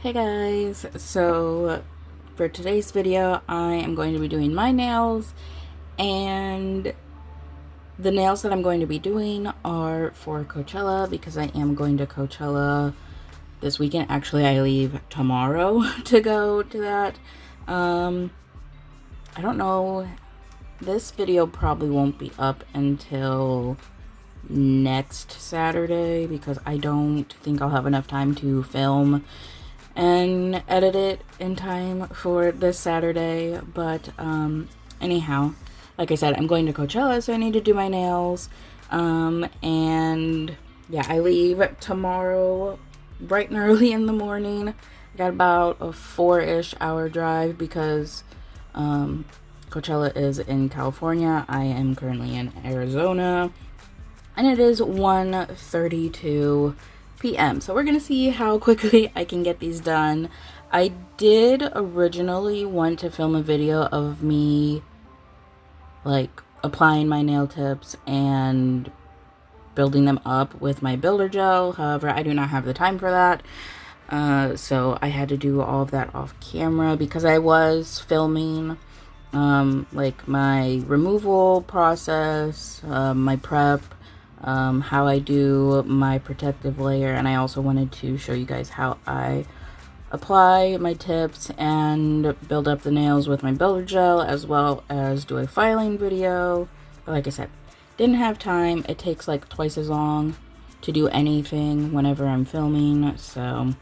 Hey guys, so for today's video I am going to be doing my nails, and the nails that I'm going to be doing are for Coachella because I am going to Coachella this weekend. Actually, I leave tomorrow to go to that. I don't know, this video probably won't be up until next Saturday because I don't think I'll have enough time to film and edit it in time for this Saturday. But anyhow, like I said, I'm going to Coachella, so I need to do my nails. And yeah, I leave tomorrow bright and early in the morning. I got about a 4-ish hour drive because Coachella is in California. I am currently in Arizona, and it is 1:32 p.m. So we're gonna see how quickly I can get these done. I did originally want to film a video of me like applying my nail tips and building them up with my builder gel. However, I do not have the time for that. So I had to do all of that off camera because I was filming like my removal process, my prep, how I do my protective layer, and I also wanted to show you guys how I apply my tips and build up the nails with my builder gel, as well as do a filing video. But like I said, didn't have time. It takes like twice as long to do anything whenever I'm filming, so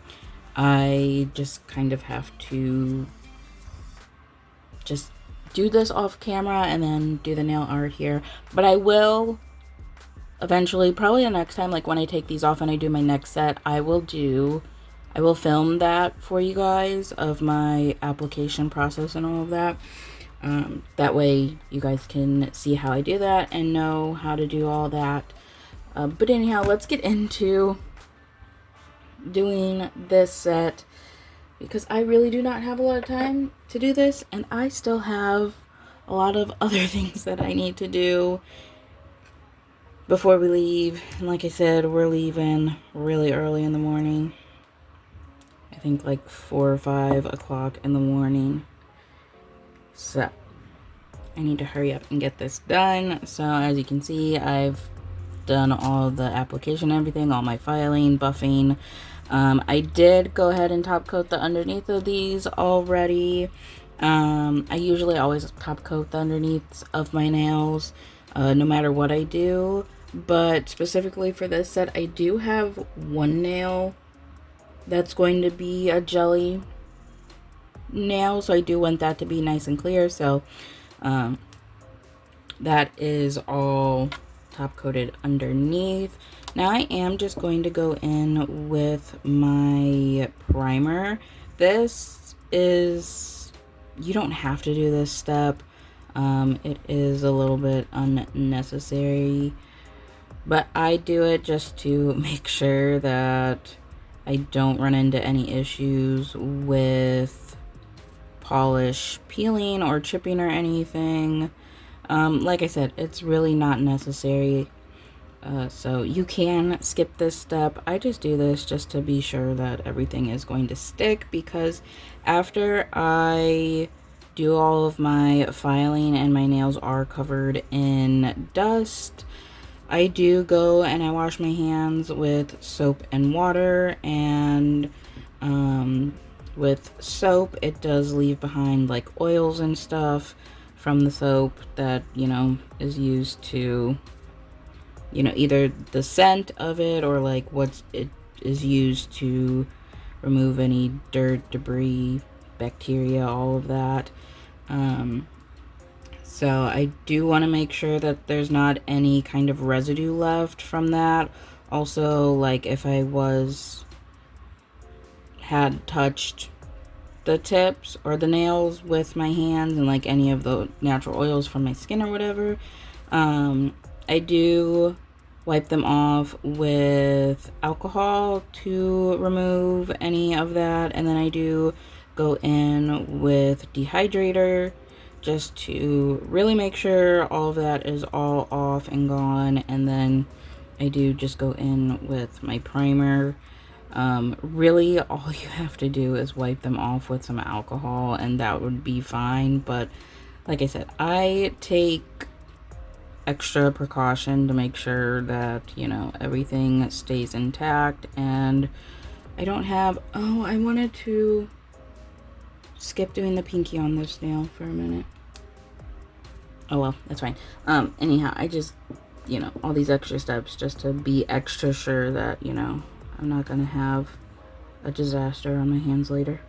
I just kind of have to just do this off camera and then do the nail art here. But I will eventually, probably the next time, like when I take these off and I do my next set, I will film that for you guys of my application process and all of that. That way you guys can see how I do that and know how to do all that. But anyhow, let's get into doing this set because I really do not have a lot of time to do this, and I still have a lot of other things that I need to do before we leave. And like I said, we're leaving really early in the morning. I think like 4 or 5 o'clock in the morning. So I need to hurry up and get this done. So as you can see, I've done all the application, everything, all my filing, buffing. I did go ahead and top coat the underneath of these already. I usually always top coat the underneath of my nails, no matter what I do. But specifically for this set, I do have one nail that's going to be a jelly nail, so I do want that to be nice and clear. So that is all top coated underneath. Now I am just going to go in with my primer. This is, you don't have to do this step. It is a little bit unnecessary, but I do it just to make sure that I don't run into any issues with polish peeling or chipping or anything. Like I said, it's really not necessary. So you can skip this step. I just do this just to be sure that everything is going to stick, because after I do all of my filing and my nails are covered in dust, I do go and I wash my hands with soap and water, and with soap it does leave behind like oils and stuff from the soap that, you know, is used to, you know, either the scent of it or like what it is used to remove any dirt, debris, bacteria, all of that. So I do want to make sure that there's not any kind of residue left from that. Also, like if I had touched the tips or the nails with my hands and like any of the natural oils from my skin or whatever, I do wipe them off with alcohol to remove any of that, and then I do go in with dehydrator just to really make sure all of that is all off and gone. And then I do just go in with my primer Really, all you have to do is wipe them off with some alcohol and that would be fine. But like I said, I take extra precaution to make sure that, you know, everything stays intact. And I don't have, oh, I wanted to skip doing the pinky on this nail for a minute. Oh well, that's fine. Anyhow, I just, you know, all these extra steps just to be extra sure that, you know, I'm not gonna have a disaster on my hands later.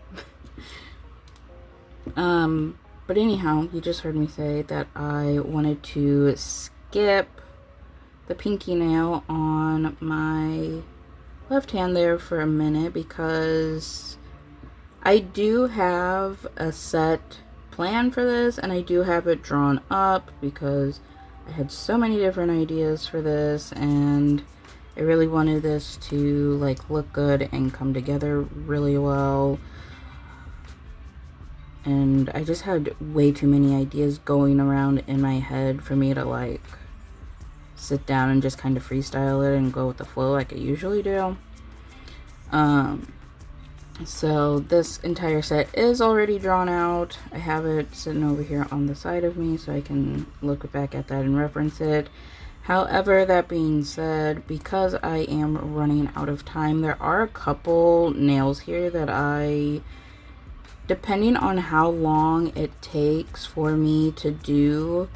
But anyhow, you just heard me say that I wanted to skip the pinky nail on my left hand there for a minute because I do have a set plan for this and I do have it drawn up because I had so many different ideas for this and I really wanted this to like look good and come together really well. And I just had way too many ideas going around in my head for me to like sit down and just kind of freestyle it and go with the flow like I usually do. So this entire set is already drawn out. I have it sitting over here on the side of me so I can look back at that and reference it. However, that being said, because I am running out of time, there are a couple nails here that depending on how long it takes for me to do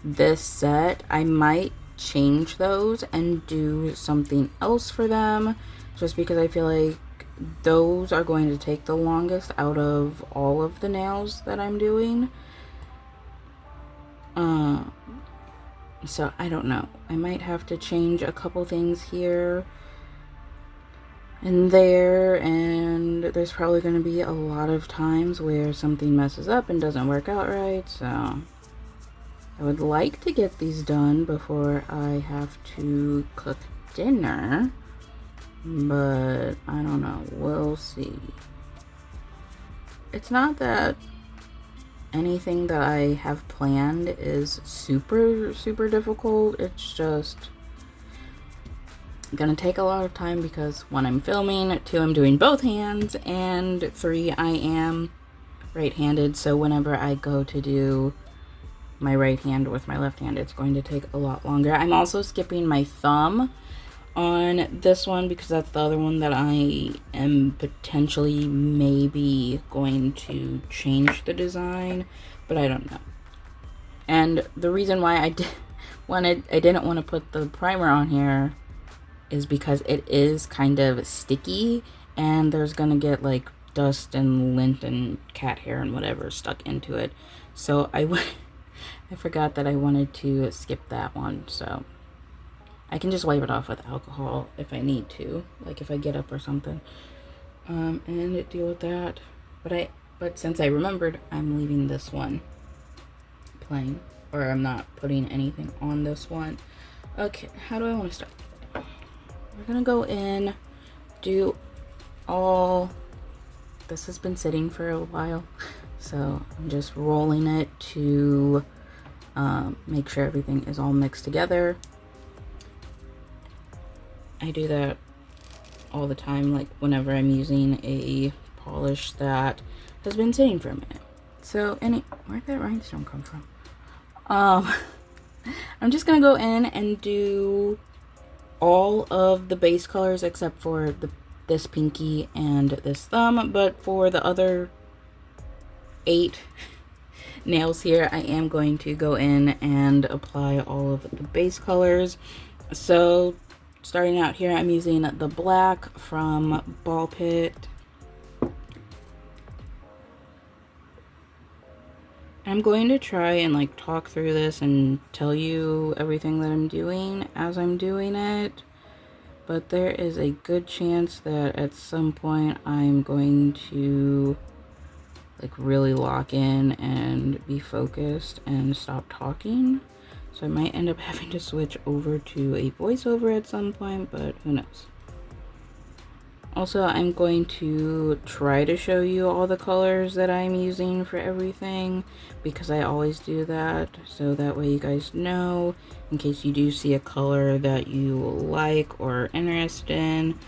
this set, I might change those and do something else for them, just because I feel like those are going to take the longest out of all of the nails that I'm doing. So I don't know. I might have to change a couple things here and there, and there's probably going to be a lot of times where something messes up and doesn't work out right. So I would like to get these done before I have to cook dinner, but I don't know. We'll see. It's not that anything that I have planned is super difficult. It's just gonna take a lot of time because 1, I'm filming, 2, I'm doing both hands, and 3, I am right-handed, so whenever I go to do my right hand with my left hand, it's going to take a lot longer. I'm also skipping my thumb on this one because that's the other one that I am potentially maybe going to change the design, but I don't know. And the reason why I didn't want to put the primer on here is because it is kind of sticky and there's gonna get like dust and lint and cat hair and whatever stuck into it. So I forgot that I wanted to skip that one, so I can just wipe it off with alcohol if I need to, like if I get up or something, and deal with that. But since I remembered, I'm leaving this one plain, or I'm not putting anything on this one. Okay, how do I want to start? We're gonna go in, do all, this has been sitting for a while, so I'm just rolling it to make sure everything is all mixed together. I do that all the time, like whenever I'm using a polish that has been sitting for a minute. So where'd that rhinestone come from? I'm just gonna go in and do all of the base colors except for this pinky and this thumb, but for the other 8 nails here, I am going to go in and apply all of the base colors. So starting out here, I'm using the black from Ballpit. I'm going to try and like talk through this and tell you everything that I'm doing as I'm doing it, but there is a good chance that at some point I'm going to like really lock in and be focused and stop talking. So I might end up having to switch over to a voiceover at some point, but who knows. Also, I'm going to try to show you all the colors that I'm using for everything, because I always do that, so that way you guys know, in case you do see a color that you like or are interested in.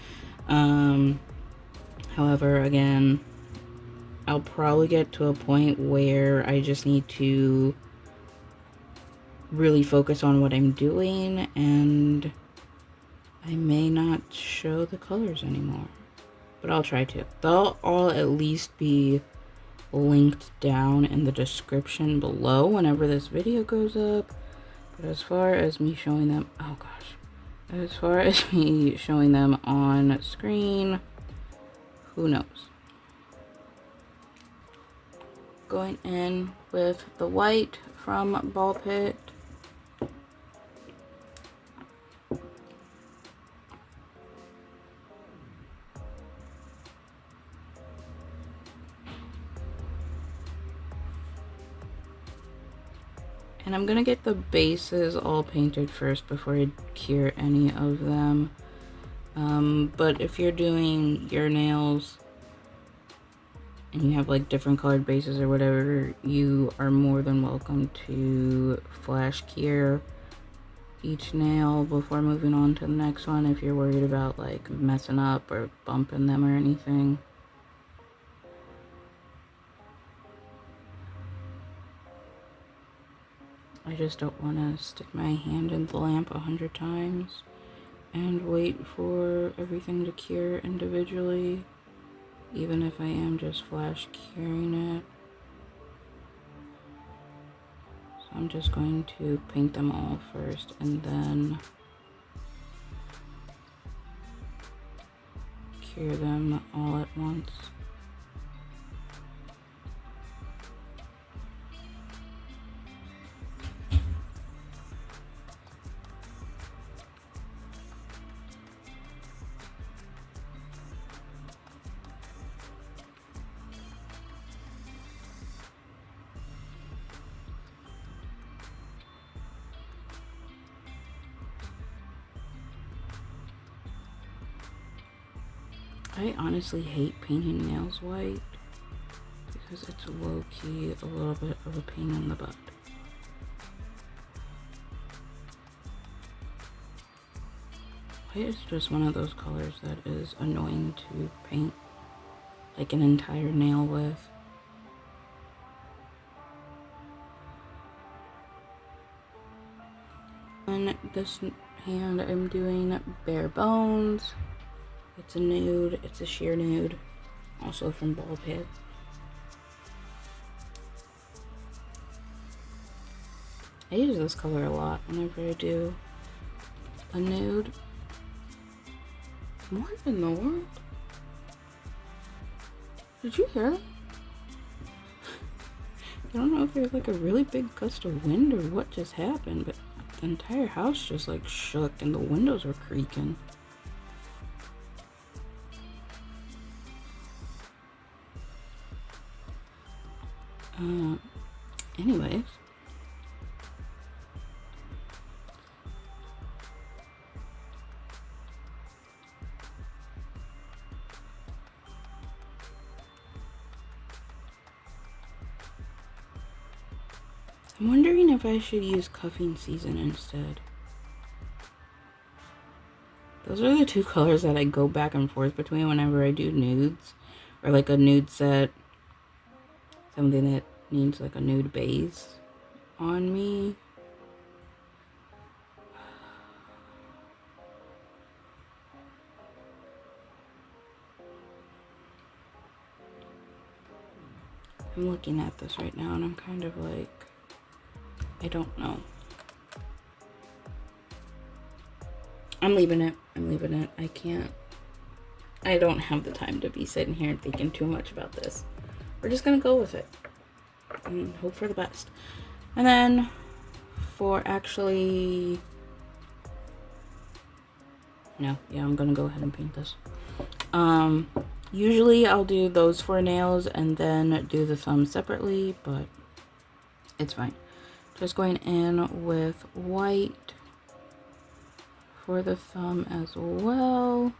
However, again, I'll probably get to a point where I just need to really focus on what I'm doing, and I may not show the colors anymore, but I'll try to. They'll all at least be linked down in the description below whenever this video goes up. But as far as me showing them, oh gosh, as far as me showing them on screen, who knows? Going in with the white from Ballpit. And I'm gonna get the bases all painted first before I cure any of them. But if you're doing your nails and you have like different colored bases or whatever, you are more than welcome to flash cure each nail before moving on to the next one if you're worried about like messing up or bumping them or anything. I just don't want to stick my hand in the lamp 100 times and wait for everything to cure individually, even if I am just flash curing it. So I'm just going to paint them all first and then cure them all at once. I honestly hate painting nails white because it's low-key a little bit of a pain in the butt. White is just one of those colors that is annoying to paint like an entire nail with. On this hand, I'm doing Bare Bones. It's a nude, it's a sheer nude, also from Ballpit. I use this color a lot whenever I do a nude. What in the world? Did you hear that? I don't know if there's like a really big gust of wind or what just happened, but the entire house just like shook and the windows were creaking. Anyways. I'm wondering if I should use cuffing season instead. Those are the two colors that I go back and forth between whenever I do nudes. Or like a nude set. Something that needs like a nude base on me. I'm looking at this right now and I'm kind of like, I don't know. I'm leaving it. I don't have the time to be sitting here and thinking too much about this. We're just gonna go with it and hope for the best. And then for actually, no, yeah, I'm gonna go ahead and paint this. Usually I'll do those 4 nails and then do the thumb separately, but it's fine. Just going in with white for the thumb as well.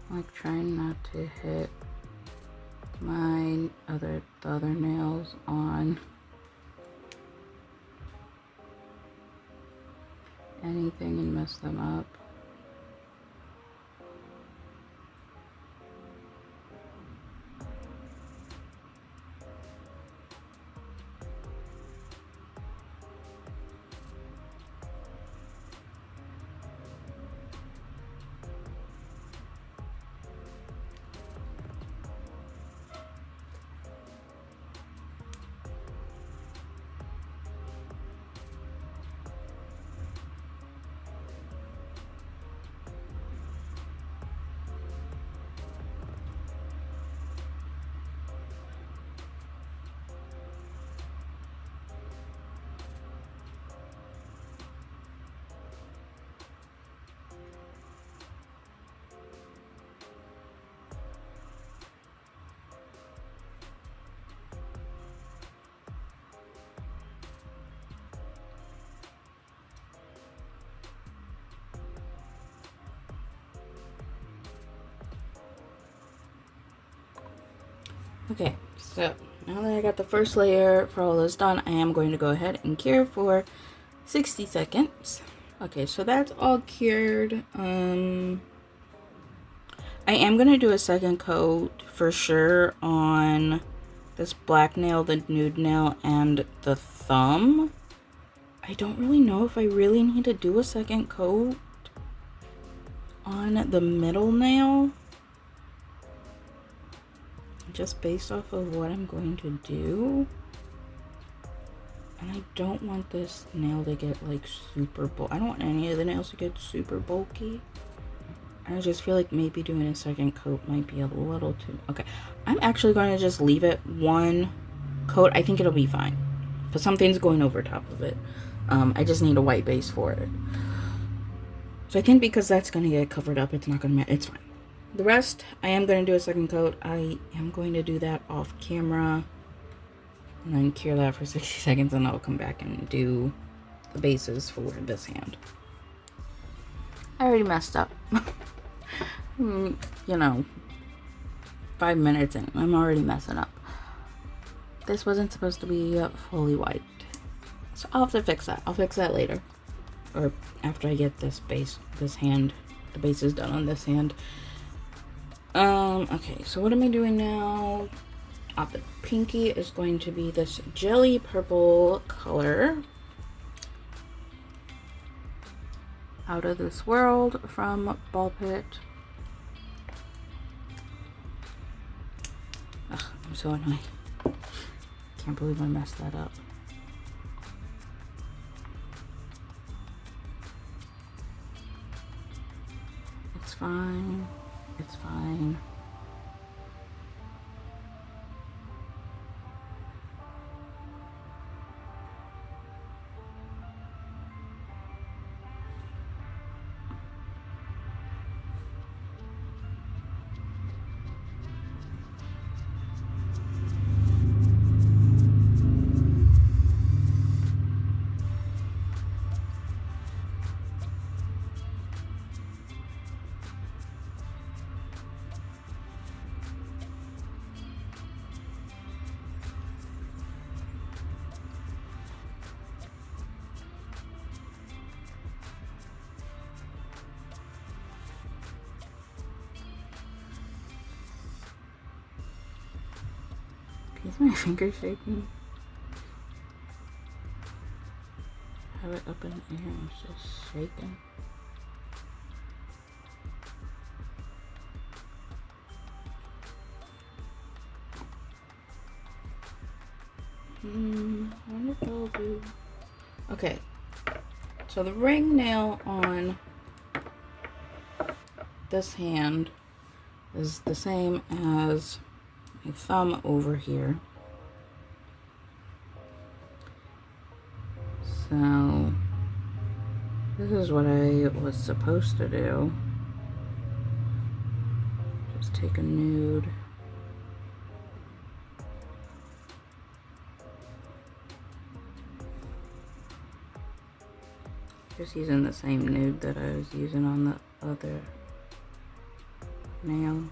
Like trying not to hit the other nails on anything and mess them up. Okay, so now that I got the first layer for all this done, I am going to go ahead and cure for 60 seconds. Okay, so that's all cured. I am going to do a second coat for sure on this black nail, the nude nail, and the thumb. I don't really know if I really need to do a second coat on the middle nail, just based off of what I'm going to do. And I don't want this nail to get like super bulky. I don't want any of the nails to get super bulky. I just feel like maybe doing a second coat might be a little too... Okay, I'm actually going to just leave it one coat. I think it'll be fine, but something's going over top of it. I just need a white base for it. So I think because that's going to get covered up, it's not going to matter. It's fine. The rest, I am going to do a second coat. I am going to do that off camera and then cure that for 60 seconds, and I'll come back and do the bases for this hand. I already messed up. You know, 5 minutes in, I'm already messing up. This wasn't supposed to be fully white, so I'll have to fix that. I'll fix that later, or after I get this base, this hand, the base is done on this hand. Okay, so what am I doing now? The pinky is going to be this jelly purple color. Out of This World from Ballpit. Ugh, I'm so annoyed. Can't believe I messed that up. It's fine. It's fine. Is my finger shaking? I have it up in the air and it's just shaking. I wonder if I'll do... Okay, so the ring nail on this hand is the same as my thumb over here. So this is what I was supposed to do. Just take a nude. Just using the same nude that I was using on the other nail.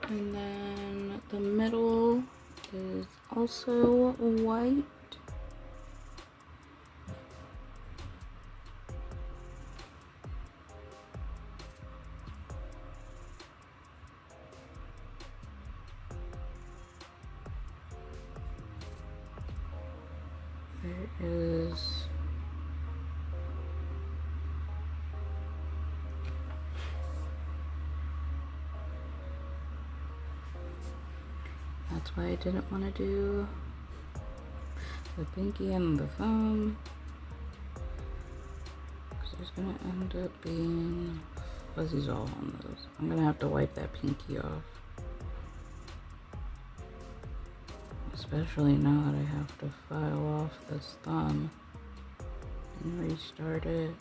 And then the middle is also white. There is that's why I didn't want to do the pinky and the thumb, because there's going to end up being fuzzies all on those. I'm going to have to wipe that pinky off. Especially now that I have to file off this thumb and restart it.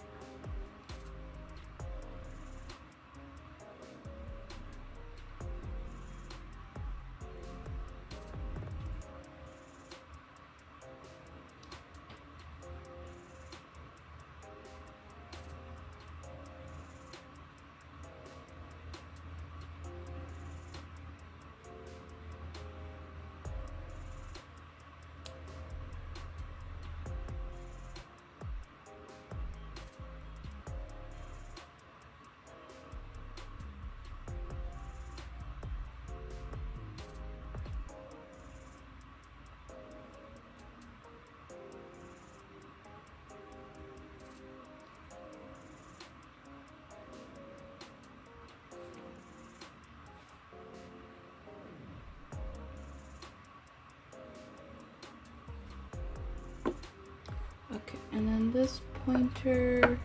Okay, and then this pointer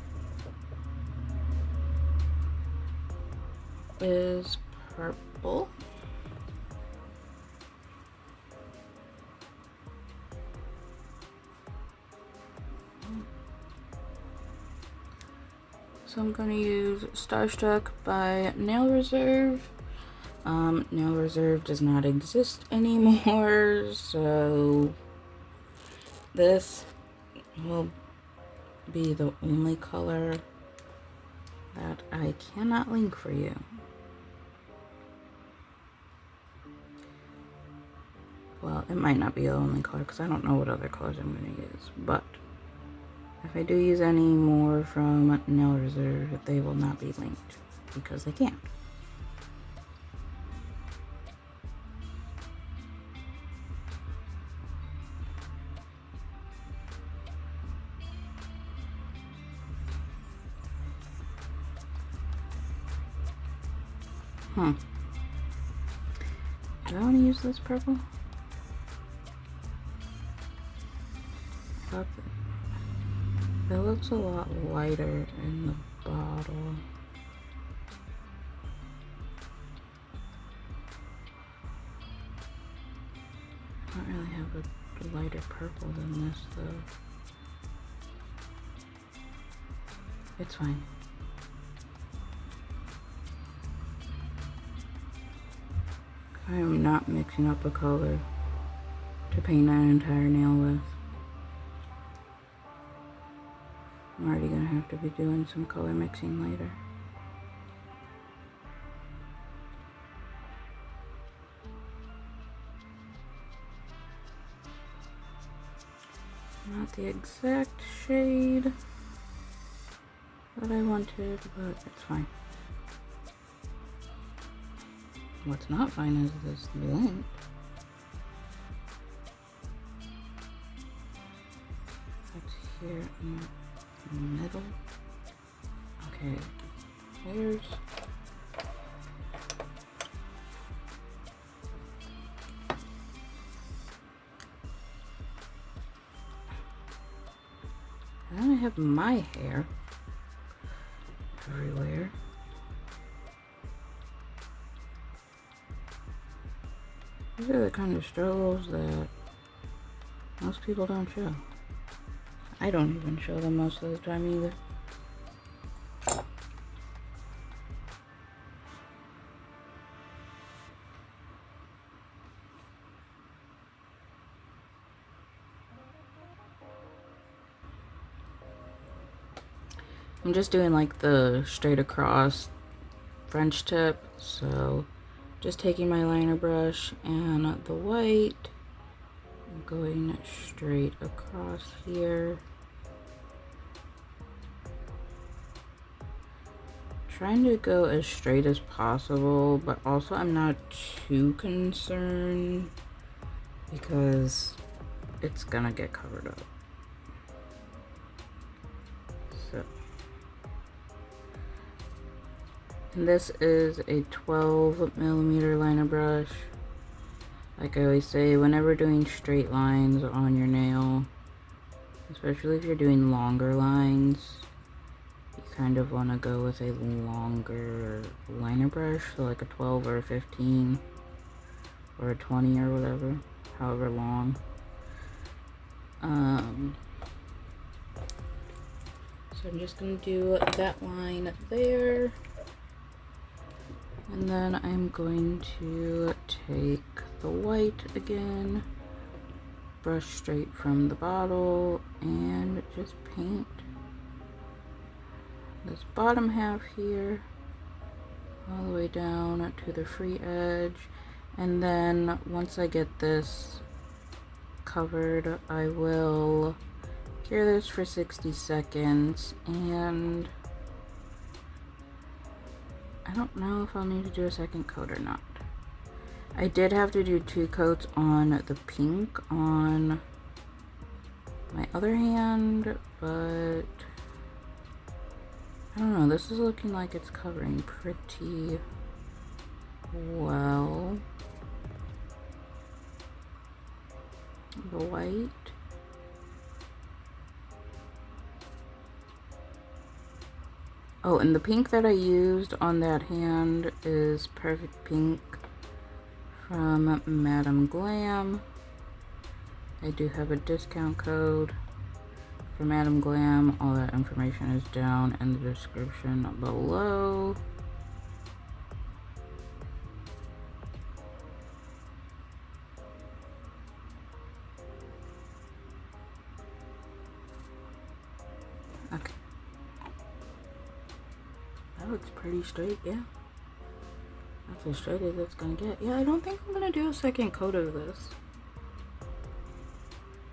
is purple. So I'm going to use Starstruck by Nail Reserve. Nail Reserve does not exist anymore, so this will be the only color that I cannot link for you. Well, it might not be the only color because I don't know what other colors I'm going to use, but if I do use any more from Nail Reserve, they will not be linked because they can't. Do I want to use this purple? That looks a lot lighter in the bottle. I don't really have a lighter purple than this though. It's fine. I am not mixing up a color to paint an entire nail with. I'm already gonna have to be doing some color mixing later. Not the exact shade that I wanted, but it's fine. What's not fine is this lint. That's here in the middle. Okay, there's and then I have my hair everywhere. These are the kind of struggles that most people don't show. I don't even show them most of the time either. I'm just doing like the straight across French tip, so just taking my liner brush and the white, going straight across here. Trying to go as straight as possible, but also I'm not too concerned because it's gonna get covered up. So, and this is a 12mm liner brush. Like I always say, whenever doing straight lines on your nail, especially if you're doing longer lines, you kind of want to go with a longer liner brush, so like a 12 or a 15 or a 20 or whatever, however long. So I'm just going to do that line there, and then I'm going to take the white again, brush straight from the bottle, and just paint this bottom half here all the way down to the free edge. And then once I get this covered, I will cure this for 60 seconds, and I don't know if I'll need to do a second coat or not. I did have to do 2 coats on the pink on my other hand, but I don't know, this is looking like it's covering pretty well. The white. Oh, and the pink that I used on that hand is Perfect Pink from Madame Glam. I do have a discount code for Madame Glam. All that information is down in the description below. Okay. That looks pretty straight, yeah. That's as straight as it's gonna get. Yeah, I don't think I'm gonna do a second coat of this.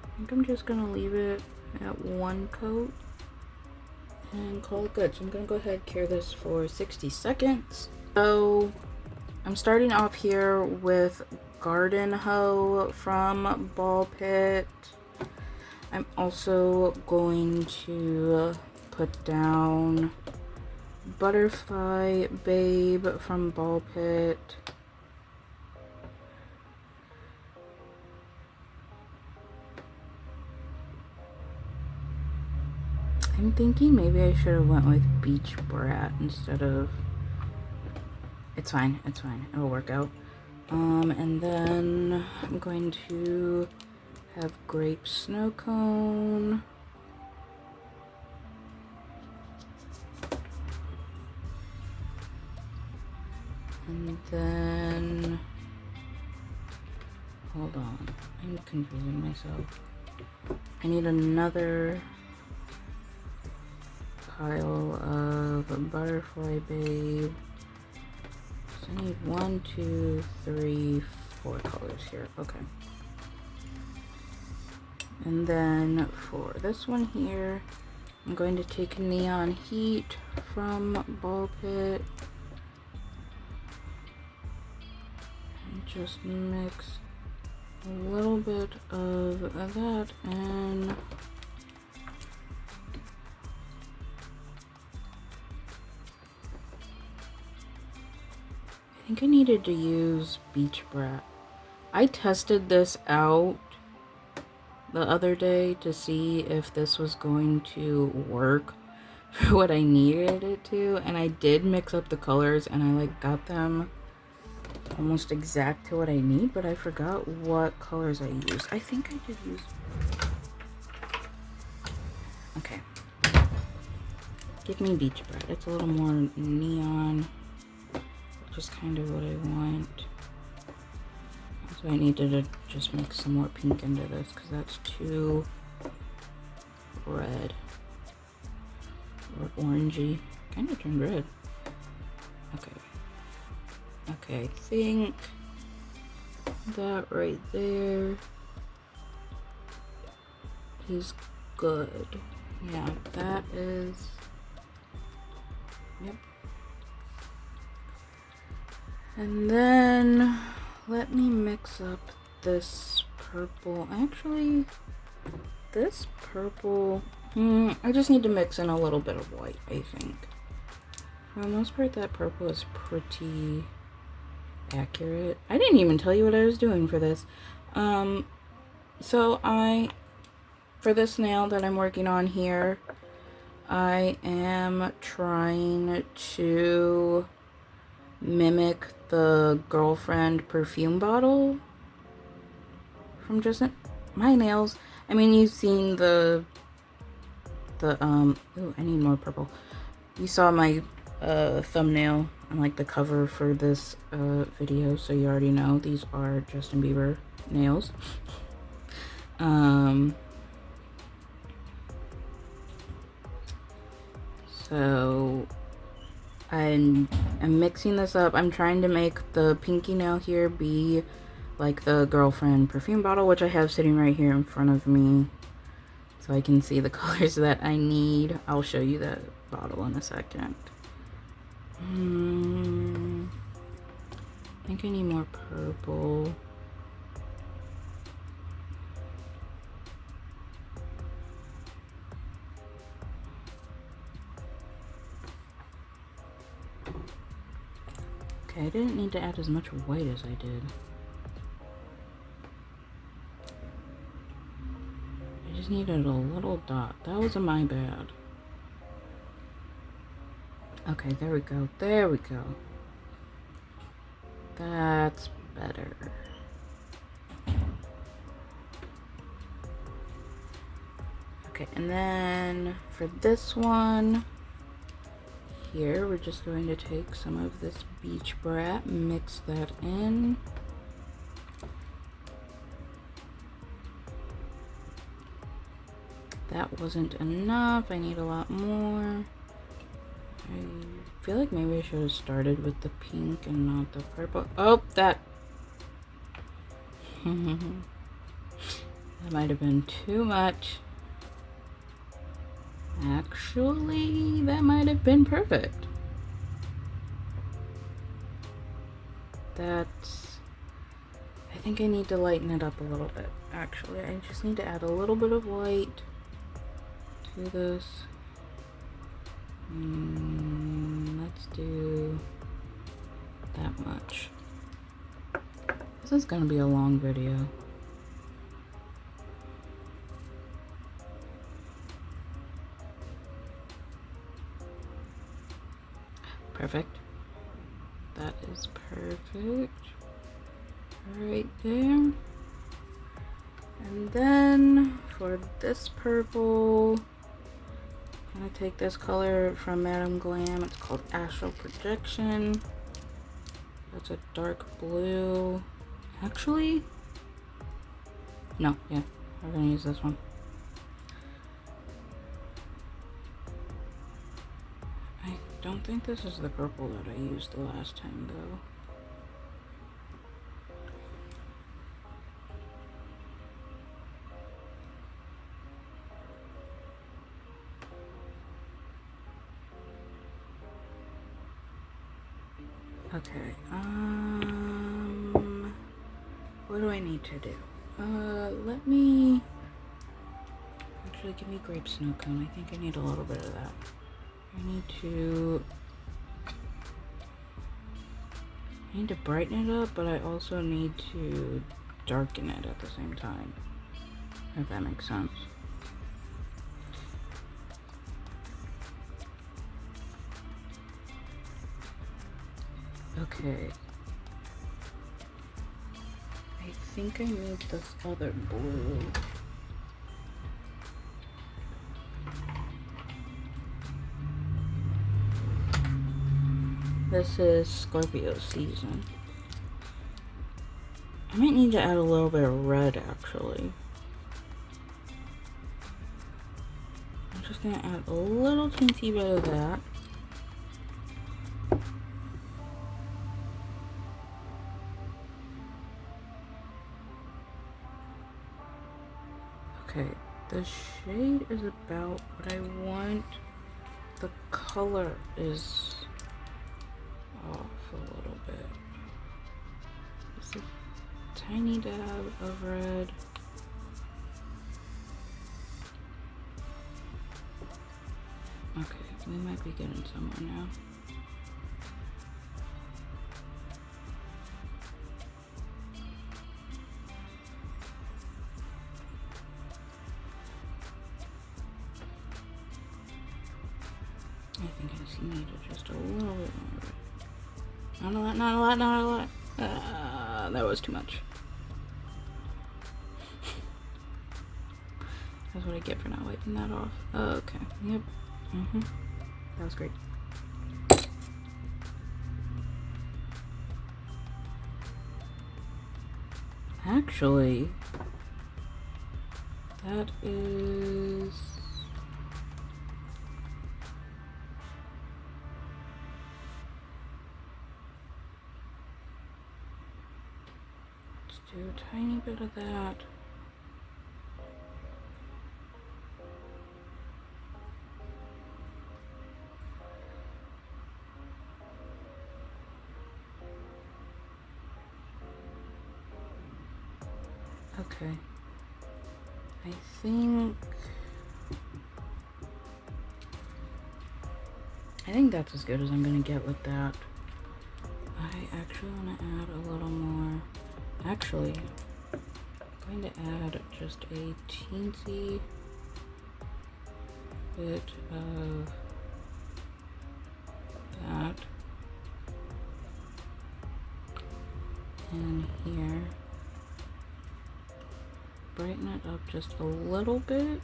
I think I'm just gonna leave it at 1 coat and call it good. So I'm gonna go ahead and cure this for 60 seconds. So I'm starting off here with Garden Hoe from Ballpit. I'm also going to put down Butterfly Babe from Ballpit. I'm thinking maybe I should have went with Beach Brat instead of... It's fine, it'll work out. And then I'm going to have Grape Snow Cone. And then, hold on, I'm confusing myself. I need another pile of Butterfly Babe. So I need 1, 2, 3, 4 colors here. Okay. And then for this one here, I'm going to take Neon Heat from Ballpit and just mix a little bit of that in. I think I needed to use Beach Brat. I tested this out the other day to see if this was going to work for what I needed it to, and I did mix up the colors, and I like got them almost exact to what I need, but I forgot what colors I used. I think I did use... Okay. Give me beach bread. It's a little more neon, which is kind of what I want. So I needed to just mix some more pink into this because that's too red or orangey. Kind of turned red. Okay. Okay, I think that right there is good. Yeah, that is... Yep. And then let me mix up this purple. Actually, this purple, I just need to mix in a little bit of white, I think. For the most part, that purple is pretty accurate. I didn't even tell you what I was doing for this. So for this nail that I'm working on here, I am trying to mimic the Girlfriend perfume bottle from Just My Nails. I mean, you've seen ooh, I need more purple. You saw my thumbnail and like the cover for this video, so you already know these are Justin Bieber nails. So I'm mixing this up. I'm trying to make the pinky nail here be like the Girlfriend perfume bottle, which I have sitting right here in front of me, so I can see the colors that I need. I'll show you that bottle in a second. I think I need more purple. Okay, I didn't need to add as much white as I did. I just needed a little dot. That was my bad. Okay, there we go. There we go. That's better. Okay, and then for this one here, we're just going to take some of this Beach Brat, mix that in. That wasn't enough. I need a lot more. I feel like maybe I should have started with the pink and not the purple. Oh, that might have been too much. Actually, that might have been perfect. I think I need to lighten it up a little bit. Actually, I just need to add a little bit of white to this. Let's do that much. This is gonna be a long video. Perfect. That is perfect. Right there. And then for this purple, I'm gonna take this color from Madame Glam. It's called Astral Projection. That's a dark blue. Actually, no, yeah, we're gonna use this one. I don't think this is the purple that I used the last time though. Okay, what do I need to do? Let me, actually give me grape snow cone. I think I need a little bit of that. I need to brighten it up, but I also need to darken it at the same time, if that makes sense. Okay, think I need this other blue. This is Scorpio season. I might need to add a little bit of red, actually. I'm just gonna add a little teensy bit of that. Okay, the shade is about what I want. The color is off a little bit. Just a tiny dab of red. Okay, we might be getting somewhere now. I think I just needed just a little bit more. Not a lot, not a lot, not a lot. That was too much. That's what I get for not wiping that off. Okay, yep. That was great. Actually, that is... Let's do a tiny bit of that. Okay. I think that's as good as I'm gonna get with that. I actually want to add a little more. Actually, I'm going to add just a teensy bit of that in here. Brighten it up just a little bit.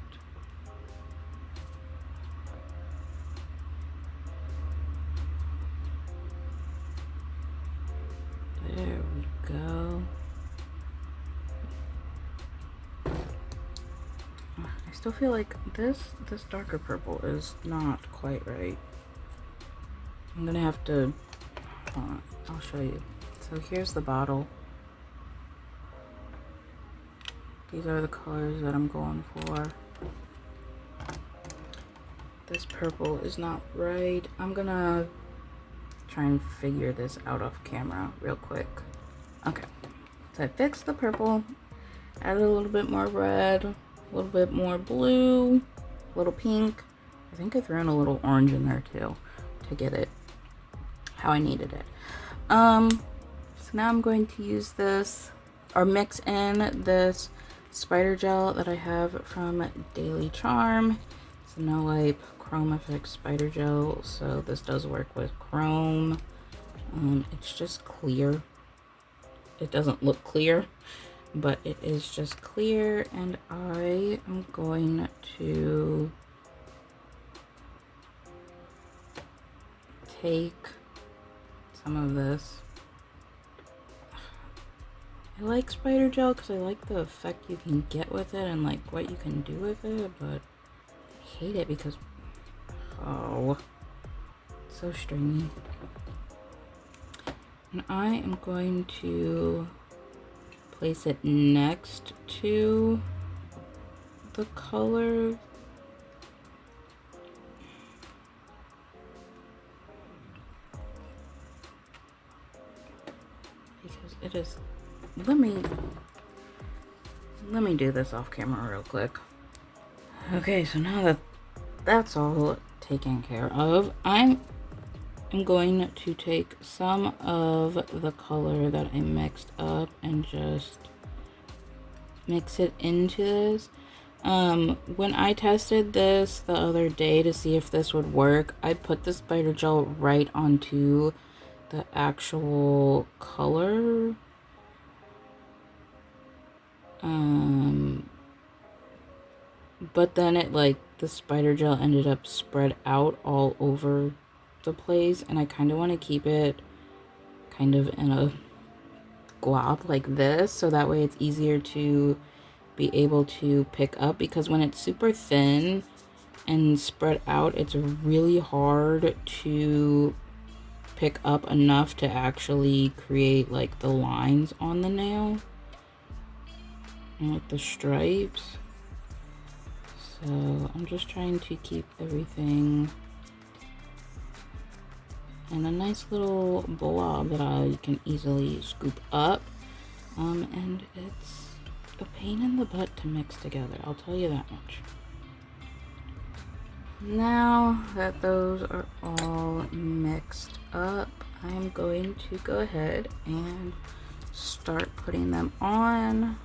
There we go. I still feel like this darker purple is not quite right. I'm gonna have to, hold on, I'll show you. So here's the bottle. These are the colors that I'm going for. This purple is not right. I'm gonna try and figure this out off camera real quick. Okay, so I fixed the purple, added a little bit more red, a little bit more blue, a little pink. I think I threw in a little orange in there too to get it how I needed it. So now I'm going to use this, or mix in this spider gel that I have from Daily Charm. It's a no wipe chrome effect spider gel, so this does work with chrome. It's just clear. It doesn't look clear, but it is just clear, and I am going to take some of this. I like spider gel because I like the effect you can get with it and like what you can do with it, but I hate it because, oh, it's so stringy. And I am going to place it next to the color. Because it is, let me do this off camera real quick. Okay, so now that that's all taken care of, I'm going to take some of the color that I mixed up and just mix it into this. When I tested this the other day to see if this would work, I put the spider gel right onto the actual color. But then it like the spider gel ended up spread out all over the place, and I kind of want to keep it kind of in a glob like this, so that way it's easier to be able to pick up, because when it's super thin and spread out, it's really hard to pick up enough to actually create like the lines on the nail and like the stripes. So I'm just trying to keep everything in a nice little blob that I can easily scoop up. And it's a pain in the butt to mix together, I'll tell you that much. Now that those are all mixed up, I'm going to go ahead and start putting them on.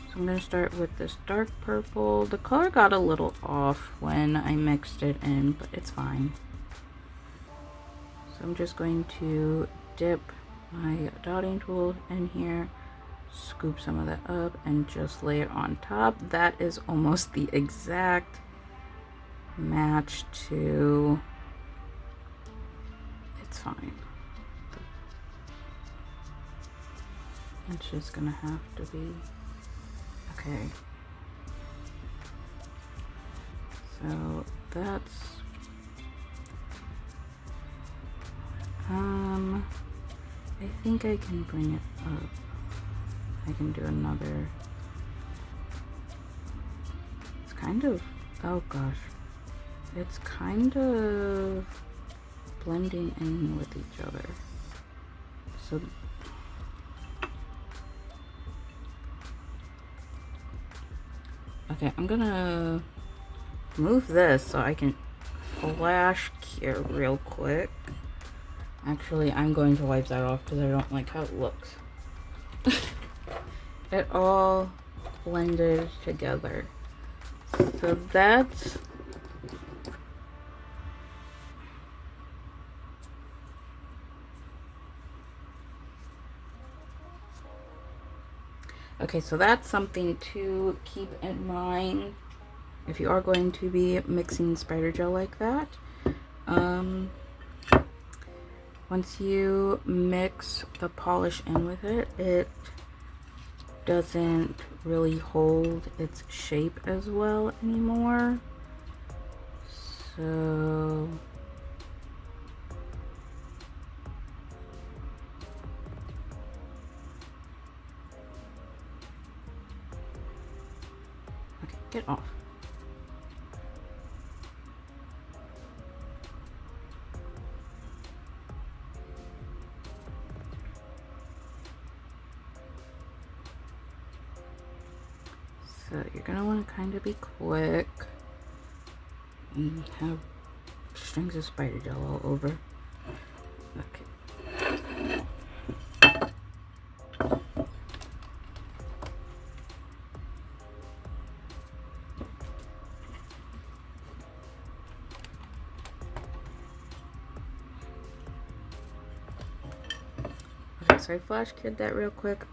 So I'm going to start with this dark purple. The color got a little off when I mixed it in, but it's fine. So I'm just going to dip my dotting tool in here, scoop some of that up, and just lay it on top. That is almost the exact match to, it's fine. It's just gonna have to be, okay. So that's, I think I can bring it up. I can do another, it's kind of, oh gosh. It's kind of blending in with each other. So okay, I'm gonna move this so I can flash cure real quick. Actually, I'm going to wipe that off because I don't like how it looks. It all blended together. So that's, okay, so that's something to keep in mind if you are going to be mixing spider gel like that. Once you mix the polish in with it, it doesn't really hold its shape as well anymore. So okay, get off. So you're gonna want to kind of be quick and have strings of spider gel all over. Okay. Okay, so I flash cured that real quick.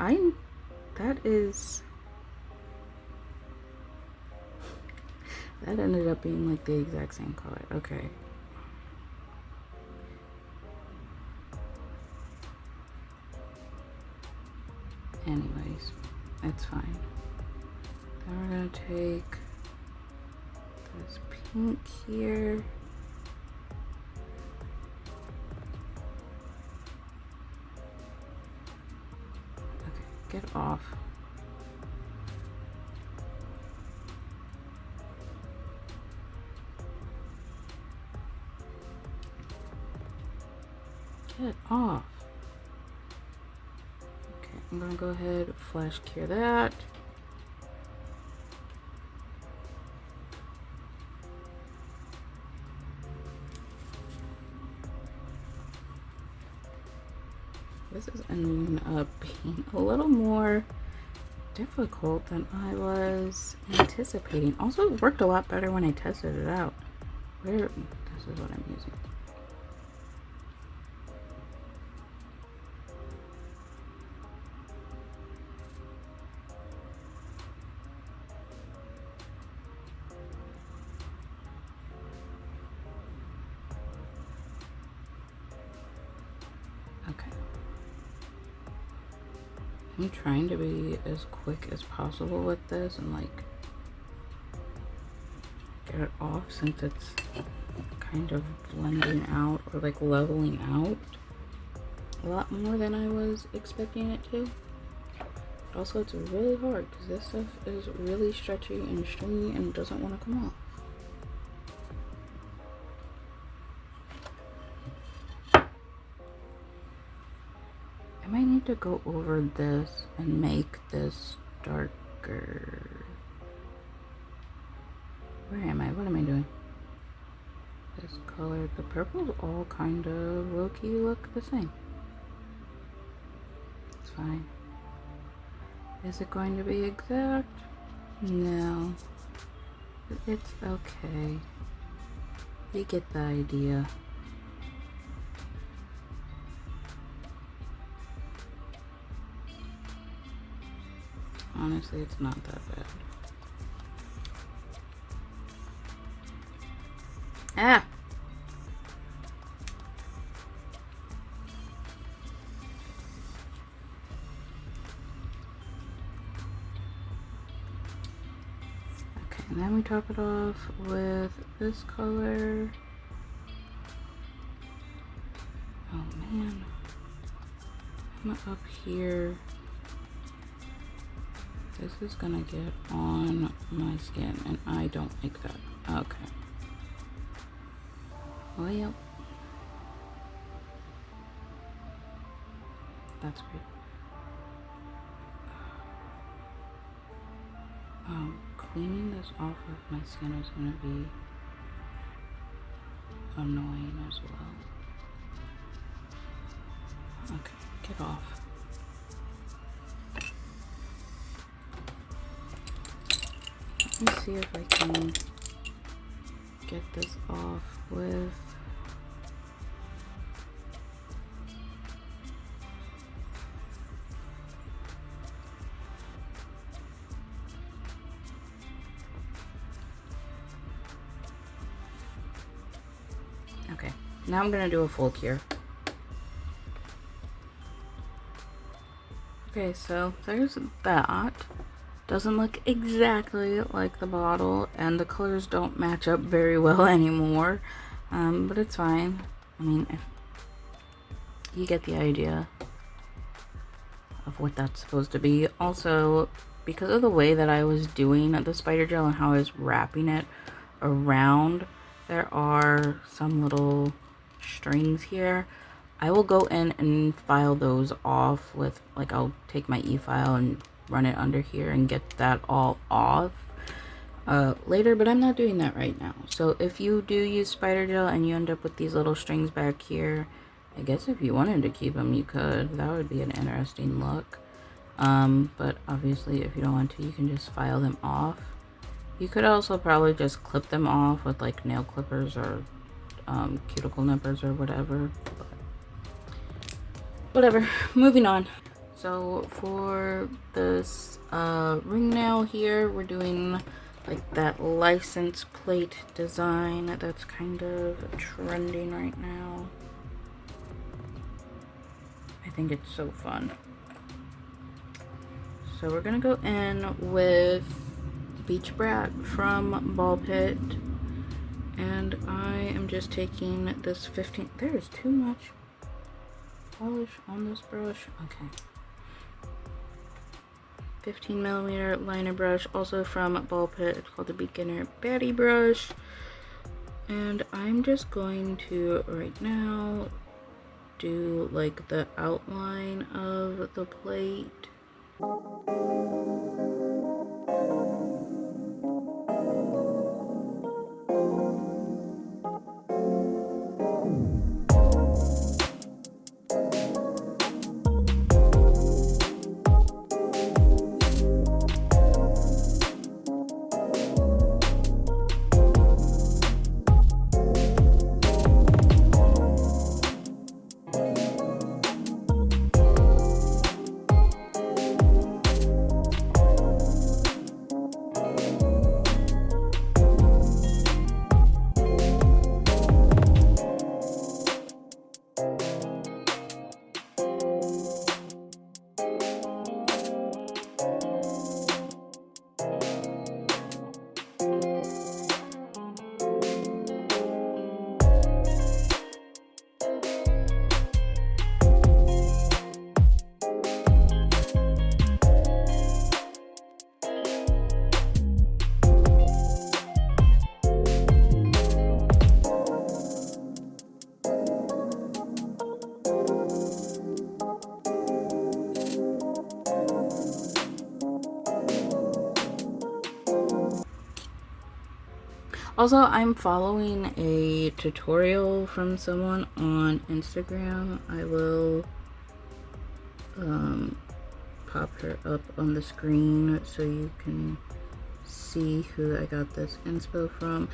That ended up being like the exact same color. Okay. Anyways, it's fine. Then we're gonna take this pink here. Okay, get off. Get off. Okay, I'm gonna go ahead, flash cure that. This is ending up being a little more difficult than I was anticipating. Also, it worked a lot better when I tested it out. This is what I'm using. Okay. I'm trying to be as quick as possible with this and like get it off since it's kind of blending out or like leveling out a lot more than I was expecting it to. Also, it's really hard because this stuff is really stretchy and stringy and doesn't want to come off. I might need to go over this and make this darker. Where am I? What am I doing? This color, the purples all kind of low-key look the same. It's fine. Is it going to be exact? No. It's okay. You get the idea. Honestly, it's not that bad. Ah! Okay, and then we top it off with this color. Oh man. I'm up here. This is gonna get on my skin and I don't like that. Okay. Well, that's great. Cleaning this off of my skin is gonna be annoying as well. Okay, get off. Let me see if I can get this off with okay, now I'm gonna do a full cure. Okay, so there's that. Doesn't look exactly like the bottle, and the colors don't match up very well anymore, but it's fine. I mean, if you get the idea of what that's supposed to be. Also, because of the way that I was doing the spider gel and how I was wrapping it around, there are some little strings here. I will go in and file those off with, like, I'll take my e-file and run it under here and get that all off later, but I'm not doing that right now. So if you do use spider gel and you end up with these little strings back here, I guess if you wanted to keep them, you could. That would be an interesting look. But obviously if you don't want to, you can just file them off. You could also probably just clip them off with like nail clippers or cuticle nippers or whatever. But whatever, moving on. So for this ring nail here, we're doing like that license plate design that's kind of trending right now. I think it's so fun. So we're gonna go in with Beach Brat from Ballpit, and I am just taking this 15, there's too much polish on this brush. Okay. 15mm liner brush, also from Ballpit. It's called the Beginner Baddie brush. And I'm just going to, right now, do like the outline of the plate. Also, I'm following a tutorial from someone on Instagram. I will pop her up on the screen so you can see who I got this inspo from.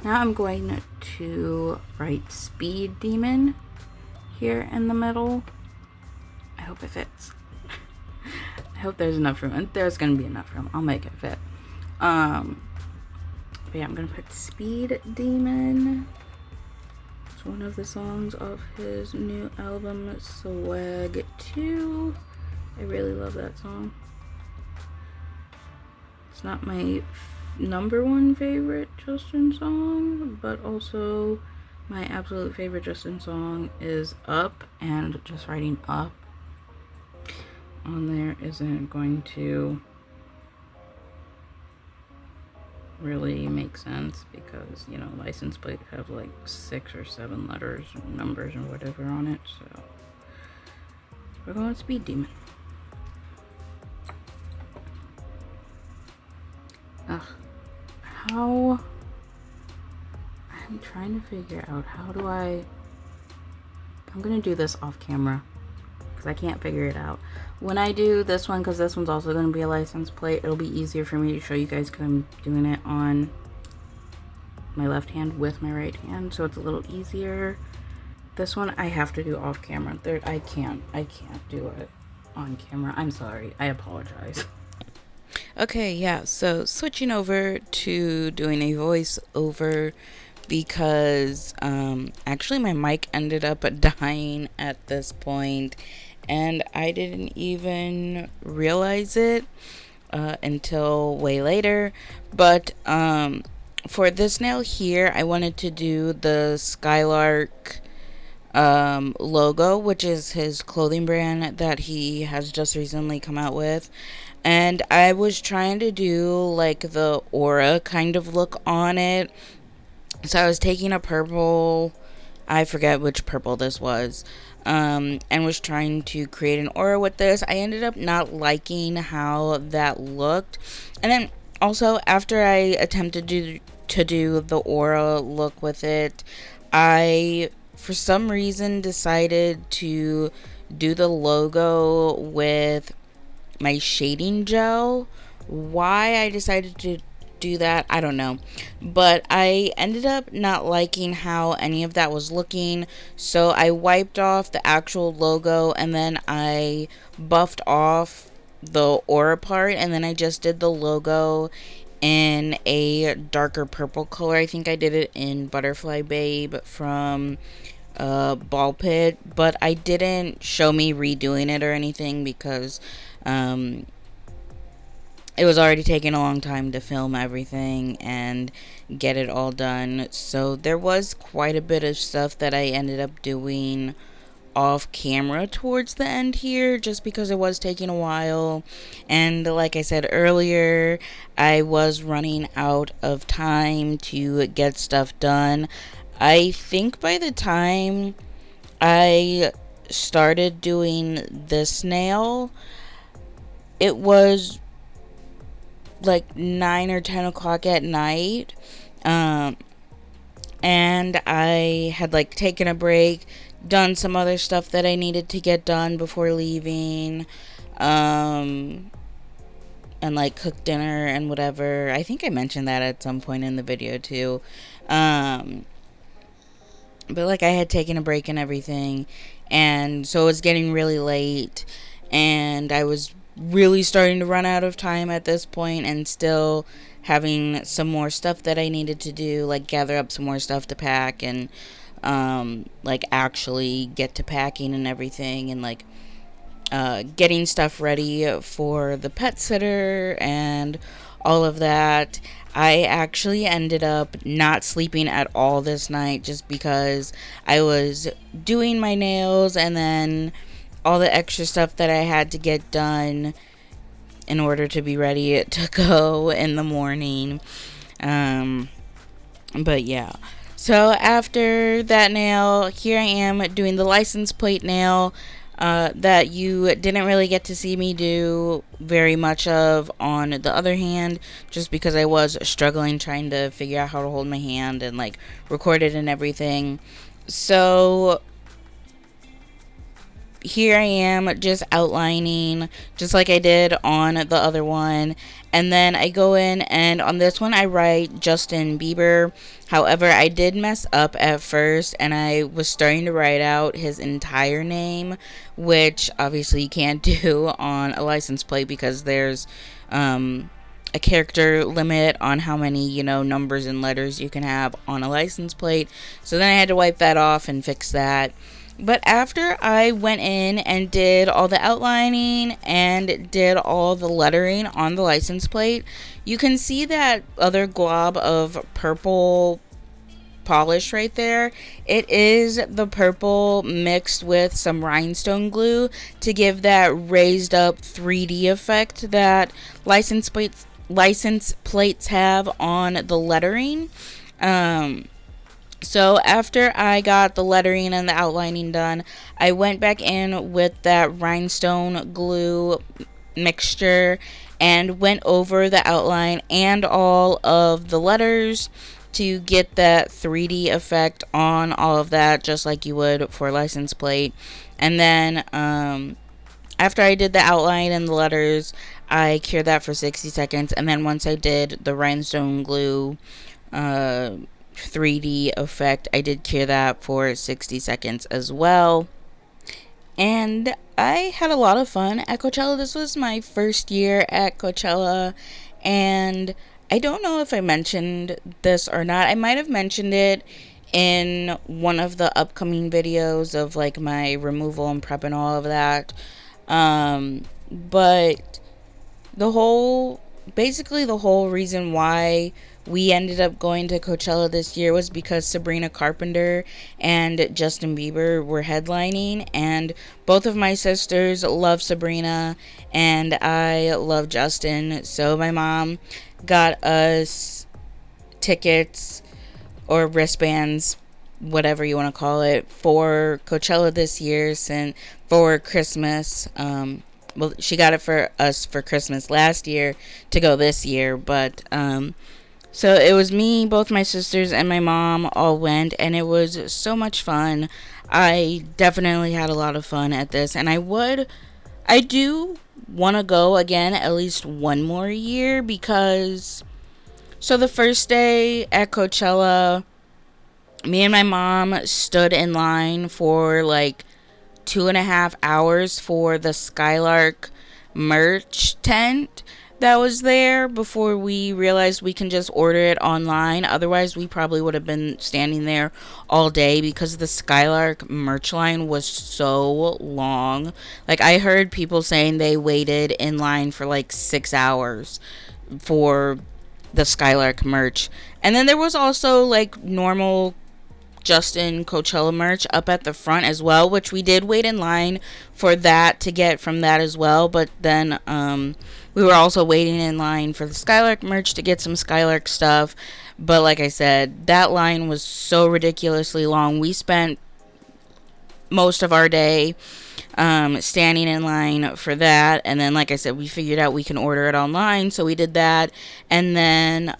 Now I'm going to write Speed Demon here in the middle. I hope it fits. I hope there's enough room, and there's gonna be enough room. I'll make it fit. But yeah, I'm gonna put Speed Demon. It's one of the songs off his new album Swag 2. I really love that song. It's not my number one favorite Justin song, but also my absolute favorite Justin song is Up, and just writing Up on there isn't going to really make sense because, you know, license plate have like 6 or 7 letters and numbers and whatever on it. So we're going with Speed Demon. I'm trying to figure out I'm gonna do this off camera because I can't figure it out. When I do this one, because this one's also gonna be a license plate, it'll be easier for me to show you guys because I'm doing it on my left hand with my right hand, so it's a little easier. This one I have to do off camera. I can't do it on camera. I'm sorry. I apologize. Okay, yeah, so switching over to doing a voiceover because actually my mic ended up dying at this point and I didn't even realize it until way later. But for this nail here, I wanted to do the Skylark logo, which is his clothing brand that he has just recently come out with. And I was trying to do like the aura kind of look on it. So I was taking a purple, I forget which purple this was, and was trying to create an aura with this. I ended up not liking how that looked. And then also after I attempted to do the aura look with it, I for some reason decided to do the logo with my shading gel. Why I decided to do that. I don't know. But I ended up not liking how any of that was looking. So I wiped off the actual logo and then I buffed off the aura part, and then I just did the logo in a darker purple color. I think I did it in Butterfly Babe from Ballpit, but I didn't show me redoing it or anything because it was already taking a long time to film everything and get it all done. So there was quite a bit of stuff that I ended up doing off camera towards the end here, just because it was taking a while. And like I said earlier, I was running out of time to get stuff done. I think by the time I started doing this nail, it was like 9 or 10 o'clock at night. And I had like taken a break, done some other stuff that I needed to get done before leaving, and like cooked dinner and whatever. I think I mentioned that at some point in the video too. But like I had taken a break and everything, and so it was getting really late, and I was really starting to run out of time at this point, and still having some more stuff that I needed to do, like gather up some more stuff to pack, and like actually get to packing and everything, and like getting stuff ready for the pet sitter and all of that. I actually ended up not sleeping at all this night just because I was doing my nails and then all the extra stuff that I had to get done in order to be ready to go in the morning. But yeah. So after that nail, here I am doing the license plate nail that you didn't really get to see me do very much of on the other hand, just because I was struggling trying to figure out how to hold my hand and like record it and everything. So here I am just outlining just like I did on the other one, and then I go in and on this one I write Justin Bieber. However, I did mess up at first and I was starting to write out his entire name, which obviously you can't do on a license plate because there's a character limit on how many, numbers and letters you can have on a license plate. So then I had to wipe that off and fix that. But after I went in and did all the outlining and did all the lettering on the license plate, you can see that other glob of purple polish right there. It is the purple mixed with some rhinestone glue to give that raised up 3D effect that license plates have on the lettering. So after I got the lettering and the outlining done, I went back in with that rhinestone glue mixture and went over the outline and all of the letters to get that 3D effect on all of that, just like you would for a license plate. And then after I did the outline and the letters, I cured that for 60 seconds. And then once I did the rhinestone glue 3D effect, I did cure that for 60 seconds as well. And I had a lot of fun at Coachella. This was my first year at Coachella, and I don't know if I mentioned this or not. I might have mentioned it in one of the upcoming videos of like my removal and prep and all of that. But the whole reason why we ended up going to Coachella this year was because Sabrina Carpenter and Justin Bieber were headlining, and both of my sisters love Sabrina and I love Justin, so my mom got us tickets or wristbands, whatever you want to call it, for Coachella this year for Christmas. Well, she got it for us for Christmas last year to go this year, but so it was me, both my sisters, and my mom all went, and it was so much fun. I definitely had a lot of fun at this, and I do want to go again at least one more year, because So the first day at Coachella, me and my mom stood in line for like 2.5 hours for the Skylark merch tent that was there before we realized we can just order it online. Otherwise, we probably would have been standing there all day because the Skylark merch line was so long. Like, I heard people saying they waited in line for like 6 hours for the Skylark merch. And then there was also like normal Justin Coachella merch up at the front as well, which we did wait in line for that to get from that as well. But then we were also waiting in line for the Skylark merch to get some Skylark stuff. But like I said, that line was so ridiculously long. We spent most of our day standing in line for that. And then, like I said, we figured out we can order it online. So we did that. And then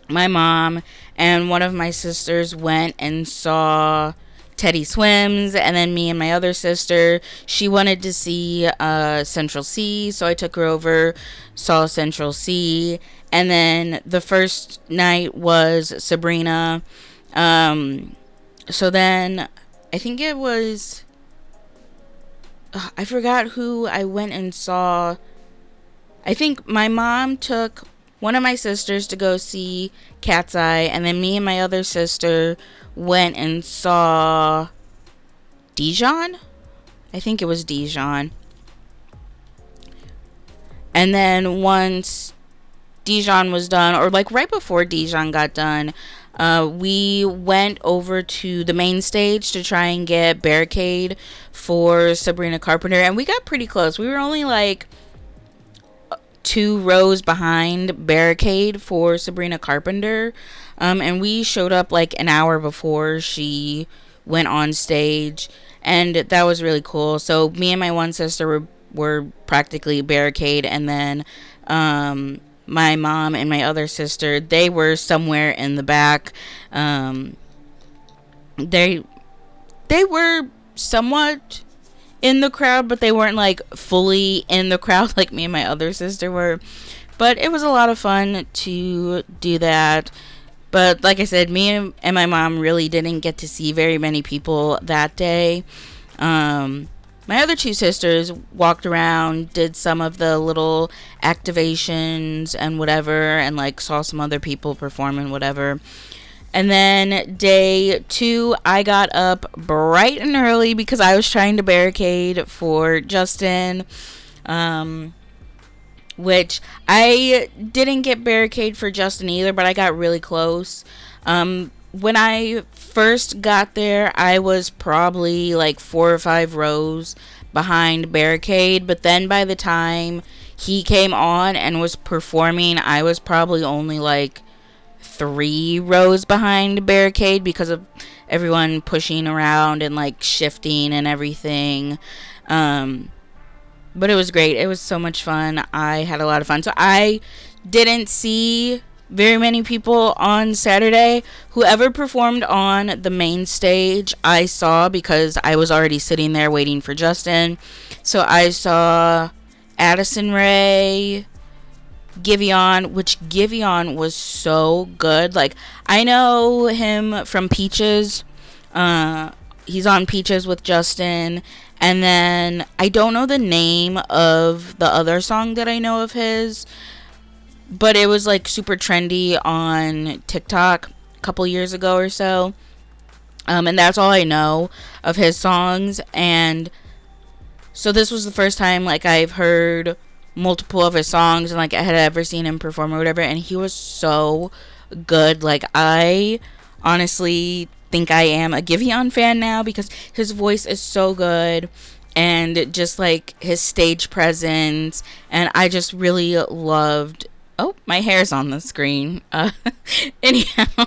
my mom and one of my sisters went and saw Teddy Swims, and then me and my other sister, she wanted to see Central C, so I took her over, saw Central C, and then the first night was Sabrina. So then I think it was, I forgot who I went and saw. I think my mom took one of my sisters to go see Cat's Eye, and then me and my other sister went and saw Dijon. I think it was Dijon. And then once Dijon was done, or like right before Dijon got done, we went over to the main stage to try and get Barricade for Sabrina Carpenter, and we got pretty close. We were only like 2 rows behind Barricade for Sabrina Carpenter, and we showed up like an hour before she went on stage, and that was really cool. So me and my one sister were practically Barricade, and then my mom and my other sister, they were somewhere in the back. They were somewhat in the crowd, but they weren't like fully in the crowd like me and my other sister were. But it was a lot of fun to do that. But like I said, me and my mom really didn't get to see very many people that day. My other 2 sisters walked around, did some of the little activations and whatever, and like saw some other people perform and whatever. And then day 2, I got up bright and early because I was trying to Barricade for Justin, which I didn't get Barricade for Justin either, but I got really close. When I first got there, I was probably like 4 or 5 rows behind Barricade, but then by the time he came on and was performing, I was probably only like 3 rows behind Barricade because of everyone pushing around and like shifting and everything. But it was great. It was so much fun. I had a lot of fun. So I didn't see very many people on Saturday. Whoever performed on the main stage, I saw because I was already sitting there waiting for Justin. So I saw Addison Rae, Giveon, which Giveon was so good. Like, I know him from Peaches. He's on Peaches with Justin. And then I don't know the name of the other song that I know of his, but it was like super trendy on TikTok a couple years ago or so. And that's all I know of his songs. And so this was the first time like I've heard multiple of his songs and like I had ever seen him perform or whatever, and he was so good. Like, I honestly think I am a Giveon fan now because his voice is so good and just like his stage presence, and I just really loved. Oh, my hair's on the screen. Anyhow,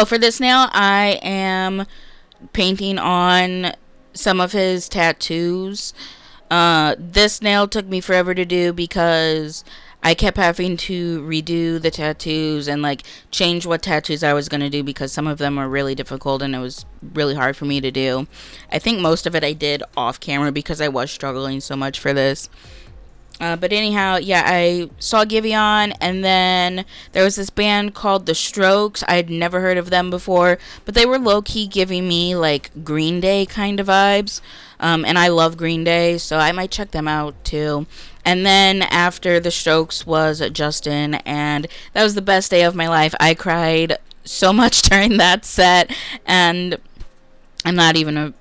for this nail, I am painting on some of his tattoos. This nail took me forever to do because I kept having to redo the tattoos and like change what tattoos I was going to do because some of them were really difficult and it was really hard for me to do. I think most of it I did off camera because I was struggling so much for this. But anyhow, yeah, I saw Giveon, and then there was this band called The Strokes. I had never heard of them before, but they were low key giving me like Green Day kind of vibes. And I love Green Day, so I might check them out too. And then after The Strokes was Justin, and that was the best day of my life. I cried so much during that set, and I'm not even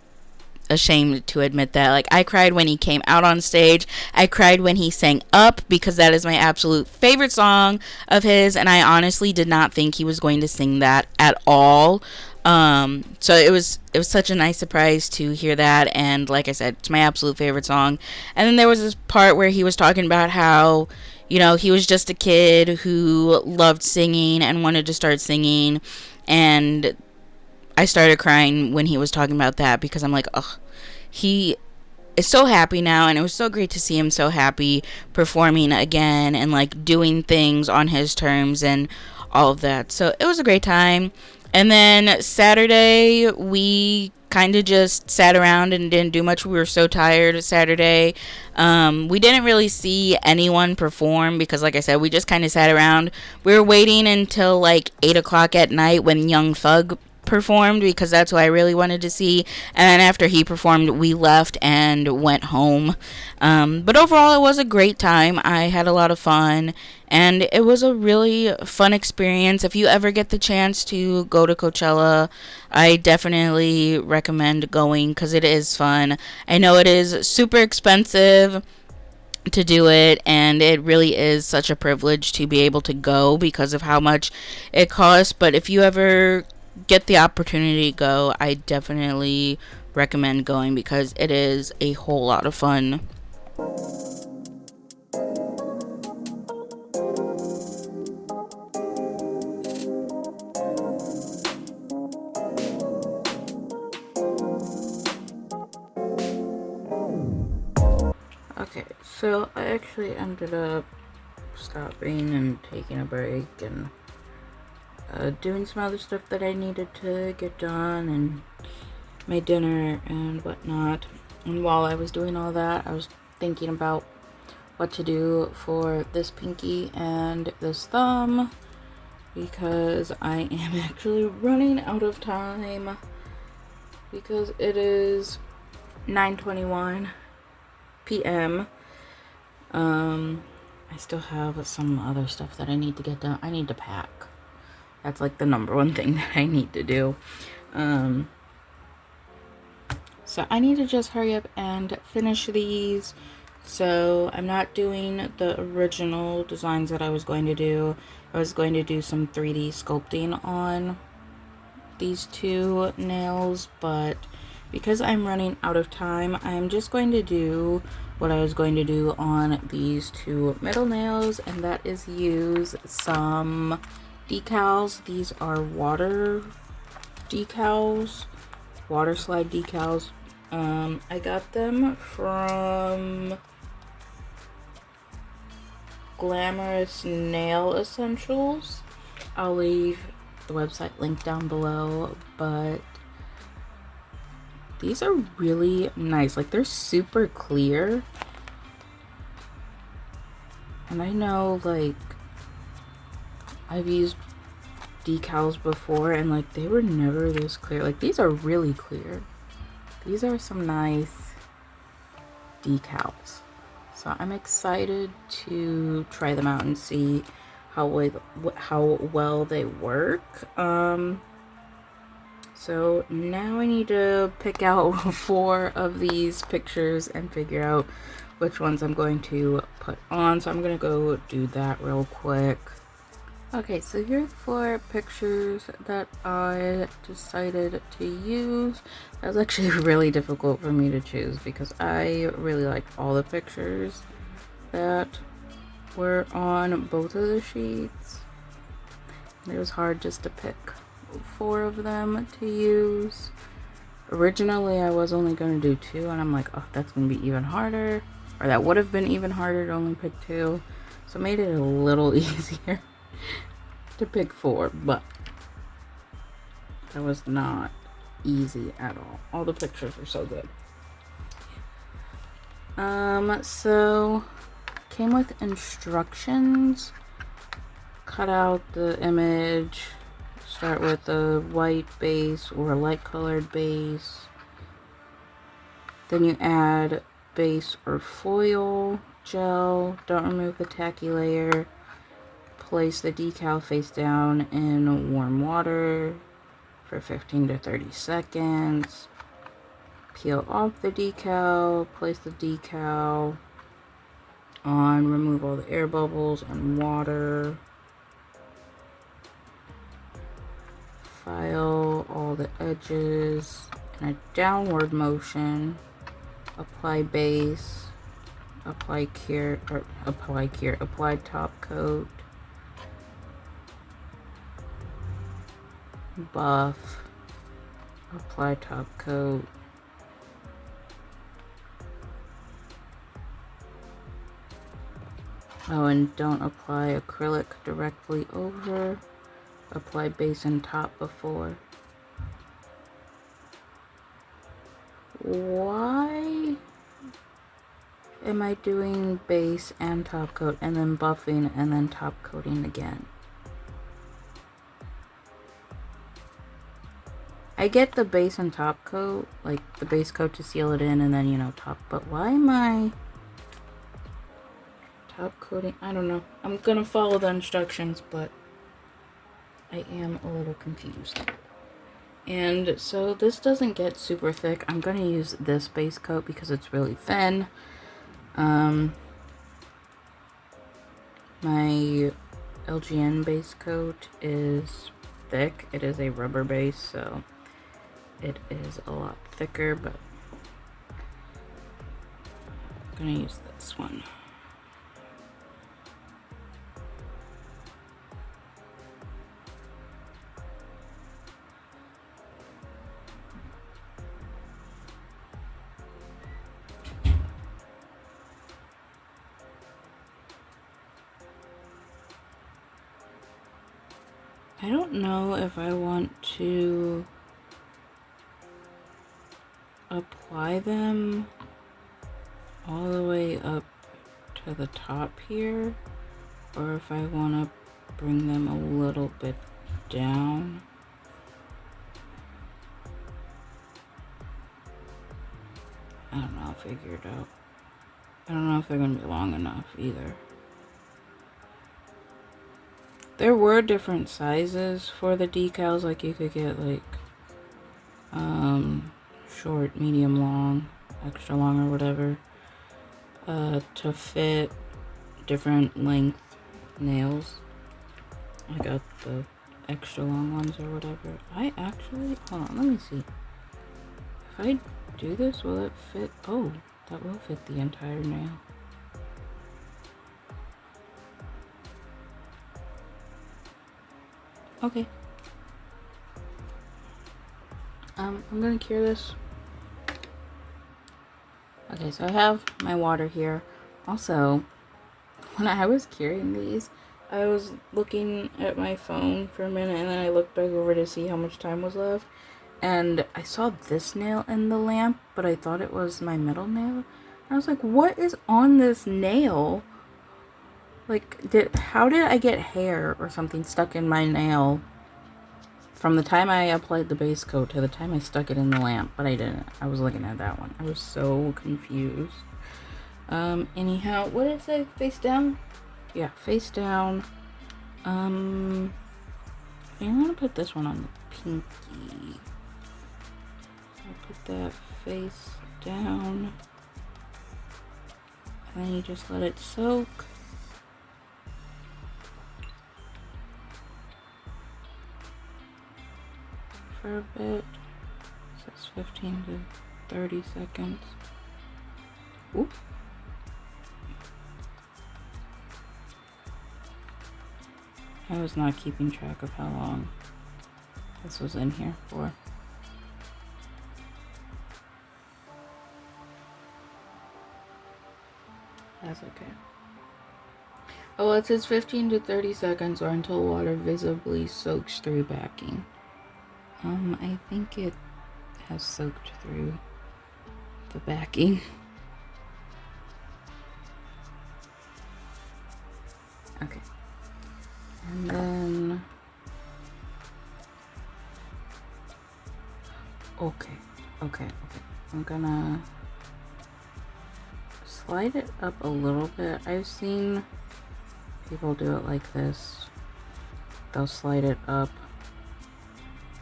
ashamed to admit that. Like, I cried when he came out on stage. I cried when he sang Up, because that is my absolute favorite song of his, and I honestly did not think he was going to sing that at all. So it was such a nice surprise to hear that, and like I said, it's my absolute favorite song. And then there was this part where he was talking about how, he was just a kid who loved singing and wanted to start singing, and I started crying when he was talking about that, because I'm like, ugh, he is so happy now, and it was so great to see him so happy performing again and like doing things on his terms and all of that. So it was a great time. And then Saturday, we kind of just sat around and didn't do much. We were so tired Saturday. We didn't really see anyone perform because, like I said, we just kind of sat around. We were waiting until like 8 o'clock at night when Young Thug performed, because that's who I really wanted to see. And then after he performed, we left and went home. But overall, it was a great time. I had a lot of fun, and it was a really fun experience. If you ever get the chance to go to Coachella, I definitely recommend going, because it is fun. I know it is super expensive to do it, and it really is such a privilege to be able to go because of how much it costs. But if you ever get the opportunity to go, I definitely recommend going, because it is a whole lot of fun. Okay, so I actually ended up stopping and taking a break and doing some other stuff that I needed to get done, and made dinner and whatnot. And while I was doing all that, I was thinking about what to do for this pinky and this thumb, because I am actually running out of time, because it is 9:21 p.m. I still have some other stuff that I need to get done. I need to pack. That's like the number one thing that I need to do. So I need to just hurry up and finish these. So I'm not doing the original designs that I was going to do. I was going to do some 3D sculpting on these two nails, but because I'm running out of time, I'm just going to do what I was going to do on these two middle nails, and that is use some decals. These are water decals, water slide decals. I got them from Glamorous Nail Essentials. I'll leave the website link down below, but these are really nice. Like, they're super clear. And I know, like, I've used decals before, and like, they were never this clear. Like, these are really clear. These are some nice decals. So I'm excited to try them out and see how well they work. So now I need to pick out 4 of these pictures and figure out which ones I'm going to put on. So I'm going to go do that real quick. Okay, so here are the 4 pictures that I decided to use. That was actually really difficult for me to choose because I really liked all the pictures that were on both of the sheets. It was hard just to pick 4 of them to use. Originally, I was only going to do 2, and I'm like, oh, that's going to be even harder. Or that would have been even harder to only pick 2. So it made it a little easier to pick 4, but that was not easy at all. All the pictures were so good. So came with instructions. Cut out the image. Start with a white base or a light colored base. Then you add base or foil gel. Don't remove the tacky layer. Place the decal face down in warm water for 15 to 30 seconds. Peel off the decal. Place the decal on. Remove all the air bubbles and water. File all the edges in a downward motion. Apply base. Apply top coat. Buff. Apply top coat. Oh, and don't apply acrylic directly over. Apply base and top before. Why am I doing base and top coat and then buffing and then top coating again? I get the base and top coat, like the base coat to seal it in and then, you know, top, but why am I top coating? I don't know. I'm gonna follow the instructions, but I am a little confused. And so this doesn't get super thick. I'm going to use this base coat because it's really thin. My LGN base coat is thick. It is a rubber base, so it is a lot thicker, but I'm going to use this one. I don't know if I want to apply them all the way up to the top here, or if I want to bring them a little bit down. I don't know, I'll figure it out. I don't know if they're going to be long enough either. There were different sizes for the decals, like you could get like short, medium, long, extra long, or whatever, to fit different length nails. I got the extra long ones or whatever. I actually, hold on, let me see. If I do this, will it fit? Oh, that will fit the entire nail. Okay. I'm gonna cure this. Okay, so I have my water here. Also, when I was curing these, I was looking at my phone for a minute and then I looked back over to see how much time was left. And I saw this nail in the lamp, but I thought it was my middle nail. I was like, what is on this nail? Like, how did I get hair or something stuck in my nail from the time I applied the base coat to the time I stuck it in the lamp? But I didn't. I was looking at that one. I was so confused. Anyhow, what did it say? Face down? Yeah, face down. I'm gonna put this one on the pinky. I'll put that face down. And then you just let it soak. For a bit. It says 15 to 30 seconds. Ooh. I was not keeping track of how long this was in here for. That's okay. Oh, it says 15 to 30 seconds or until water visibly soaks through backing. I think it has soaked through the backing. And then, okay. I'm gonna slide it up a little bit. I've seen people do it like this. They'll slide it up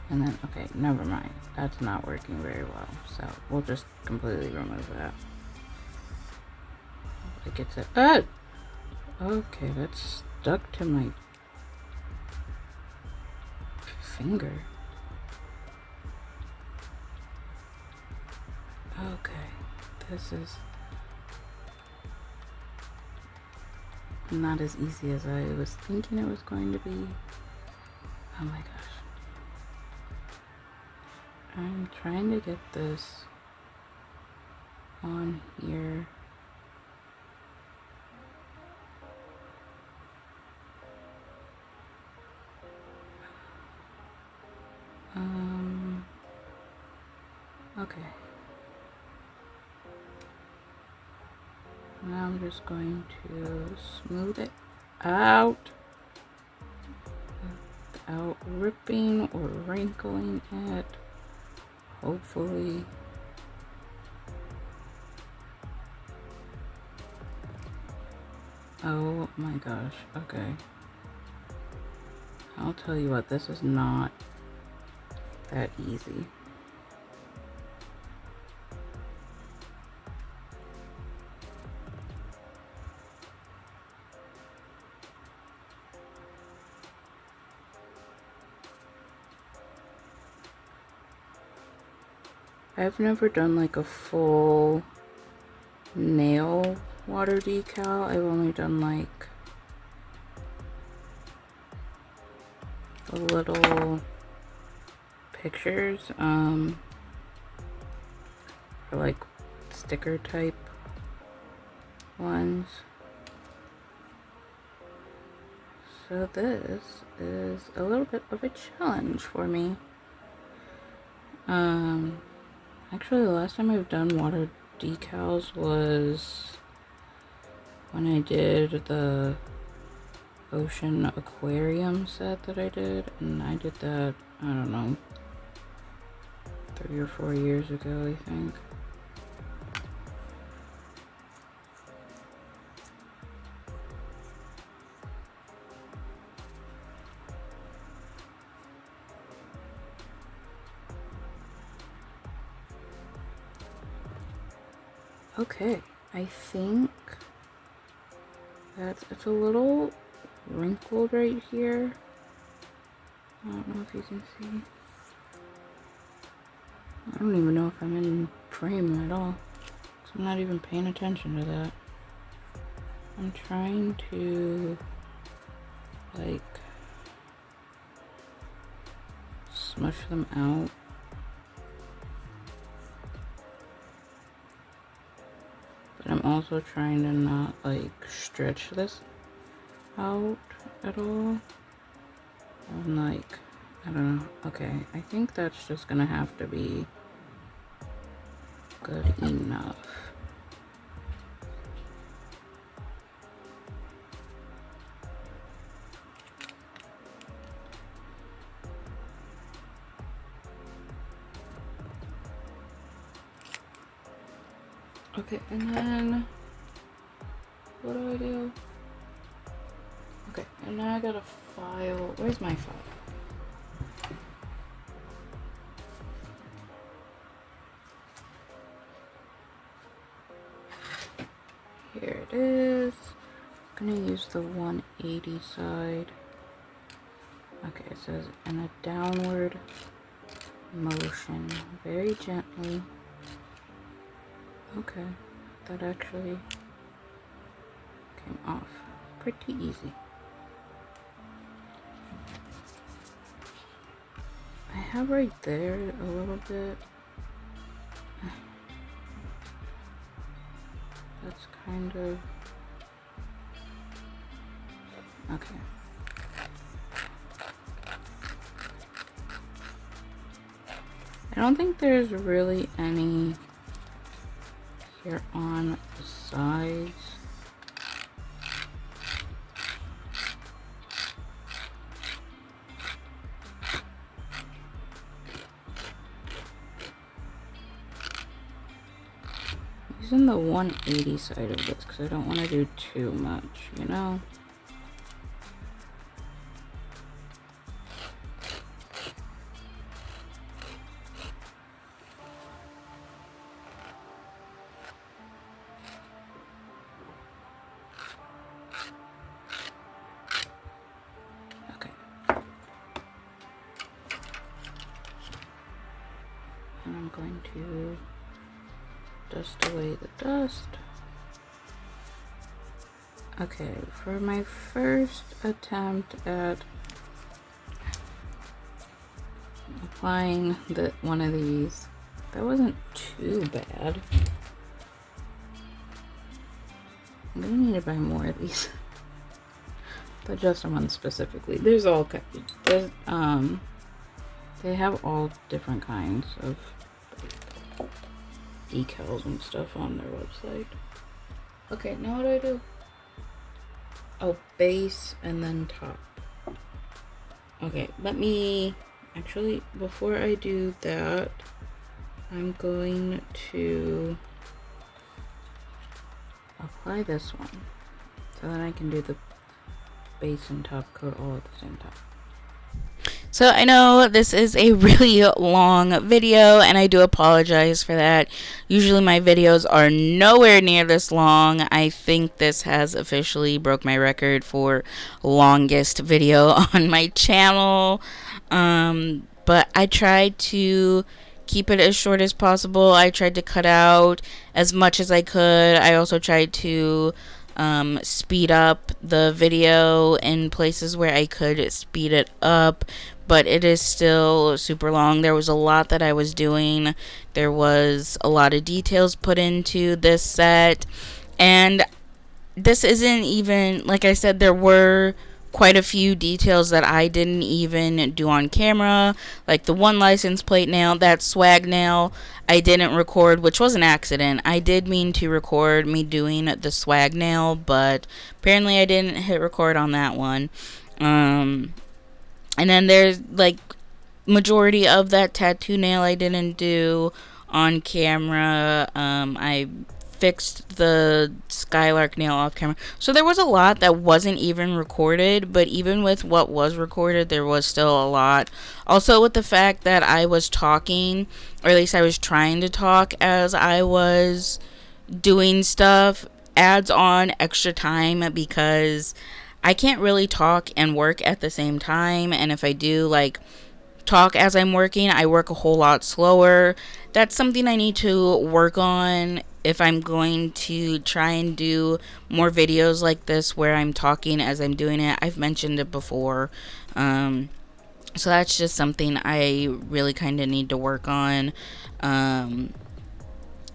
and then, okay, never mind. That's not working very well. So we'll just completely remove that. It gets it. Okay, that's stuck to my finger. Okay, this is not as easy as I was thinking it was going to be. Oh my gosh. I'm trying to get this on here. Okay. Now I'm just going to smooth it out without ripping or wrinkling it. Hopefully. Oh my gosh, okay. I'll tell you what, this is not that easy. I've never done like a full nail water decal. I've only done like the little pictures, or like sticker type ones. So this is a little bit of a challenge for me. Actually, the last time I've done water decals was when I did the ocean aquarium set that I did, and I did that, I don't know, 3 or 4 years ago, I think. Okay, I think that it's a little wrinkled right here. I don't know if you can see. I don't even know if I'm in frame at all, so I'm not even paying attention to that. I'm trying to like smush them out. But I'm also trying to not like stretch this out at all. I'm like, I don't know. Okay, I think that's just gonna have to be good enough. Okay, and then what do I do? Okay, and now I got a file. Where's my file? Here it is. I'm gonna use the 180 side. Okay, it says in a downward motion, very gently. Okay, that actually came off pretty easy. I have right there a little bit. That's kind of okay. I don't think there's really any here on the sides. using the 180 side of this because I don't want to do too much, you know? And I'm going to dust away the dust. Okay, for my first attempt at applying one of these, that wasn't too bad. I'm gonna need to buy more of these. The Justin ones specifically. There's all kinds. They have all different kinds of decals and stuff on their website. Okay, now what do I do? Oh, base and then top. Okay, let me... Actually, before I do that, I'm going to apply this one. So then I can do the base and top coat all at the same time. So I know this is a really long video, and I do apologize for that. Usually my videos are nowhere near this long. I think this has officially broke my record for longest video on my channel. But I tried to keep it as short as possible. I tried to cut out as much as I could. I also tried to speed up the video in places where I could speed it up, but it is still super long. There was a lot that I was doing. There was a lot of details put into this set, and this isn't even, like I said, there were quite a few details that I didn't even do on camera, like the one license plate nail, that swag nail I didn't record, which was an accident. I did mean to record me doing the swag nail, but apparently I didn't hit record on that one. And then there's like majority of that tattoo nail I didn't do on camera. I fixed the skylark nail off camera. So there was a lot that wasn't even recorded, but even with what was recorded, there was still a lot. Also with the fact that I was talking, or at least I was trying to talk as I was doing stuff, adds on extra time because I can't really talk and work at the same time. And if I do like talk as I'm working, I work a whole lot slower. That's something I need to work on if I'm going to try and do more videos like this where I'm talking as I'm doing it. I've mentioned it before. So that's just something I really kind of need to work on.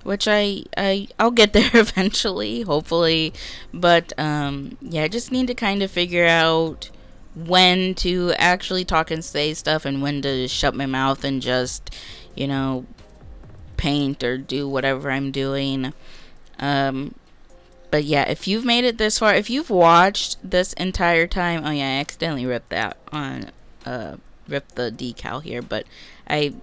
Which I'll get there eventually, hopefully. But yeah, I just need to kind of figure out when to actually talk and say stuff and when to shut my mouth and just, you know, paint or do whatever I'm doing. But yeah, if you've made it this far, if you've watched this entire time, oh yeah, I accidentally ripped that on, ripped the decal here, but I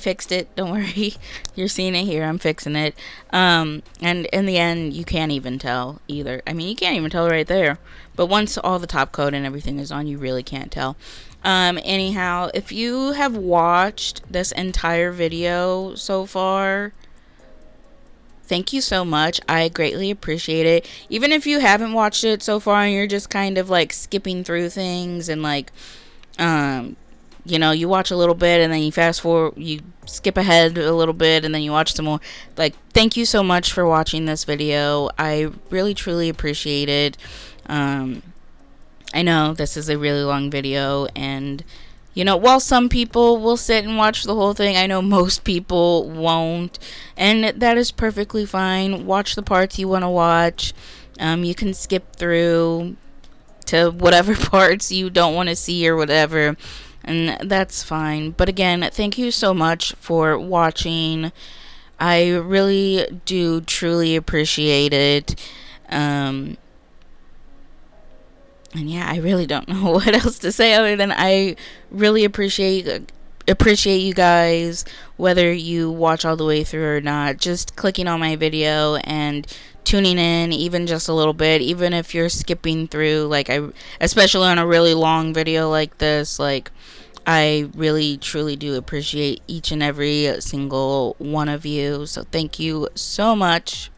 fixed it, don't worry. You're seeing it here, I'm fixing it. And in the end, you can't even tell either. I mean, you can't even tell right there, but once all the top coat and everything is on, you really can't tell. Anyhow, if you have watched this entire video so far, thank you so much. I greatly appreciate it. Even if you haven't watched it so far and you're just kind of like skipping through things and like, you know, you watch a little bit and then you fast forward, you skip ahead a little bit and then you watch some more. Like, thank you so much for watching this video. I really, truly appreciate it. I know this is a really long video, and, you know, while some people will sit and watch the whole thing, I know most people won't, and that is perfectly fine. Watch the parts you want to watch. You can skip through to whatever parts you don't want to see or whatever, and that's fine. But again, thank you so much for watching. I really do truly appreciate it. And yeah, I really don't know what else to say other than I really appreciate appreciate you guys, whether you watch all the way through or not, just clicking on my video and tuning in even just a little bit, even if you're skipping through, like, especially on a really long video like this, like, I really truly do appreciate each and every single one of you. So thank you so much.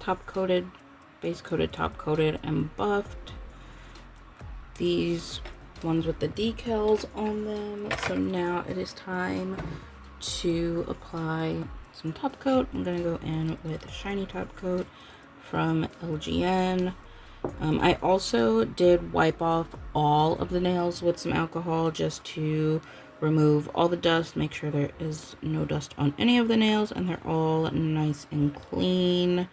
Top coated, base coated, top coated, and buffed. These ones with the decals on them. So now it is time to apply some top coat. I'm gonna go in with a shiny top coat from LGN. I also did wipe off all of the nails with some alcohol just to remove all the dust, make sure there is no dust on any of the nails and they're all nice and clean.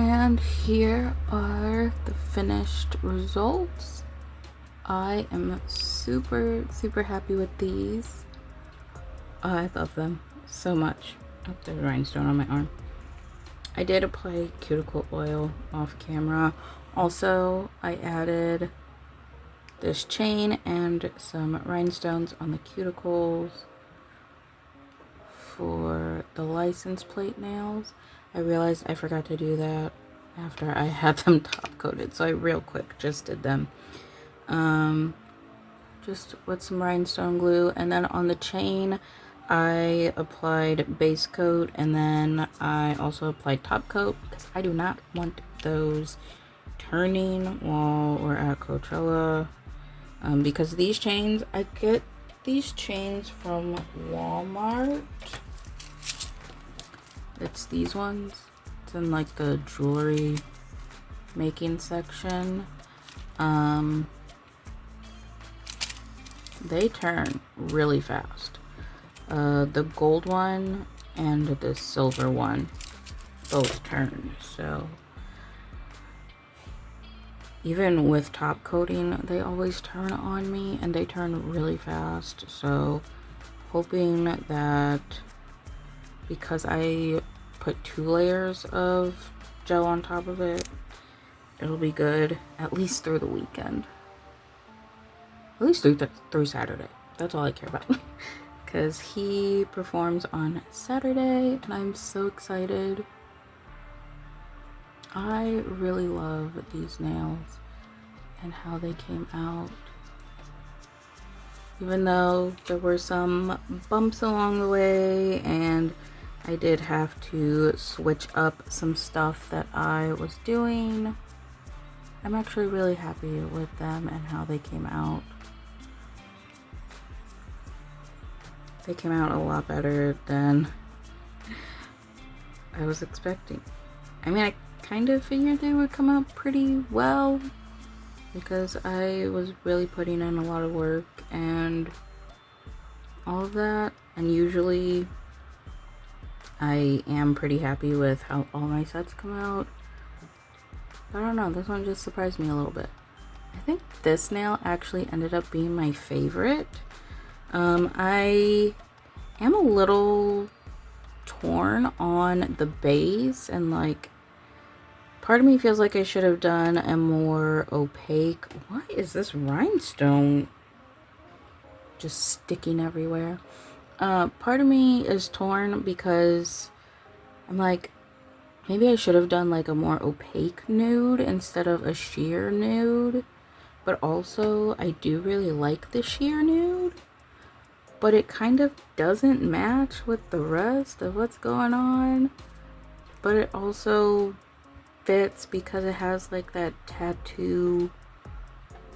And here are the finished results. I am super happy with these. I love them so much. Oh, there's a rhinestone on my arm. I did apply cuticle oil off camera. Also, I added this chain and some rhinestones on the cuticles for the license plate nails. I realized I forgot to do that after I had them top coated, so I real quick just did them. Just with some rhinestone glue, and then on the chain I applied base coat, and then I also applied top coat because I do not want those turning while we're at Coachella. Because these chains, I get these chains from Walmart. It's these ones. It's in like the jewelry making section. They turn really fast. The gold one and the silver one both turn. So even with top coating, they always turn on me, and they turn really fast. So hoping that because I put 2 layers of gel on top of it, it'll be good at least through the weekend. At least through Saturday. That's all I care about. Because he performs on Saturday, and I'm so excited. I really love these nails and how they came out. Even though there were some bumps along the way, and I did have to switch up some stuff that I was doing, I'm actually really happy with them and how they came out. They came out a lot better than I was expecting. I mean, I kind of figured they would come out pretty well because I was really putting in a lot of work and all of that. And usually I am pretty happy with how all my sets come out. But I don't know, this one just surprised me a little bit. I think this nail actually ended up being my favorite. I am a little torn on the base, and like part of me feels like I should have done a more opaque. Why is this rhinestone just sticking everywhere? Part of me is torn because I'm like, maybe I should have done like a more opaque nude instead of a sheer nude. But also, I do really like the sheer nude, but it kind of doesn't match with the rest of what's going on. But it also fits because it has like that tattoo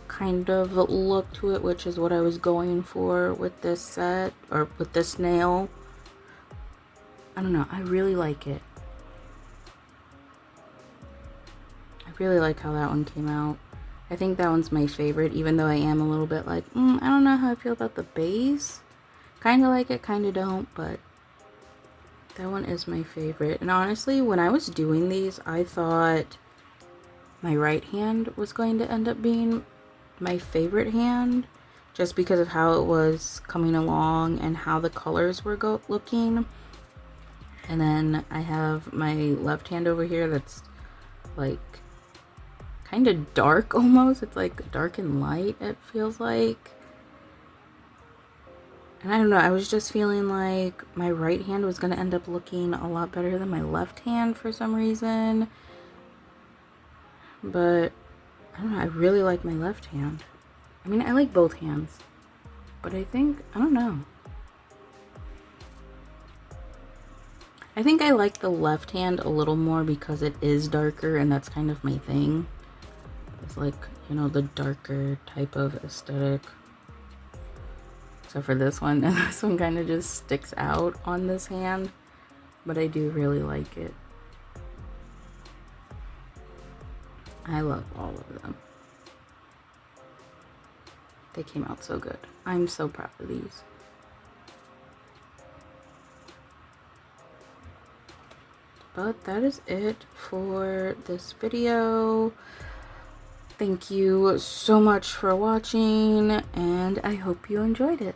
kind of look to it, which is what I was going for with this set, or with this nail. I don't know, I really like it. I really like how that one came out. I think that one's my favorite, even though I am a little bit like, I don't know how I feel about the base. Kind of like it, kind of don't, but that one is my favorite. And honestly, when I was doing these, I thought my right hand was going to end up being my favorite hand, just because of how it was coming along and how the colors were looking. And then I have my left hand over here that's like kind of dark almost. It's like dark and light, it feels like. And I don't know, I was just feeling like my right hand was going to end up looking a lot better than my left hand for some reason. But I don't know, I really like my left hand. I mean, I like both hands. But I don't know. I think I like the left hand a little more because it is darker, and that's kind of my thing. It's like, you know, the darker type of aesthetic. Except for this one, and this one kind of just sticks out on this hand. But I do really like it. I love all of them. They came out so good. I'm so proud of these. But that is it for this video. Thank you so much for watching, and I hope you enjoyed it.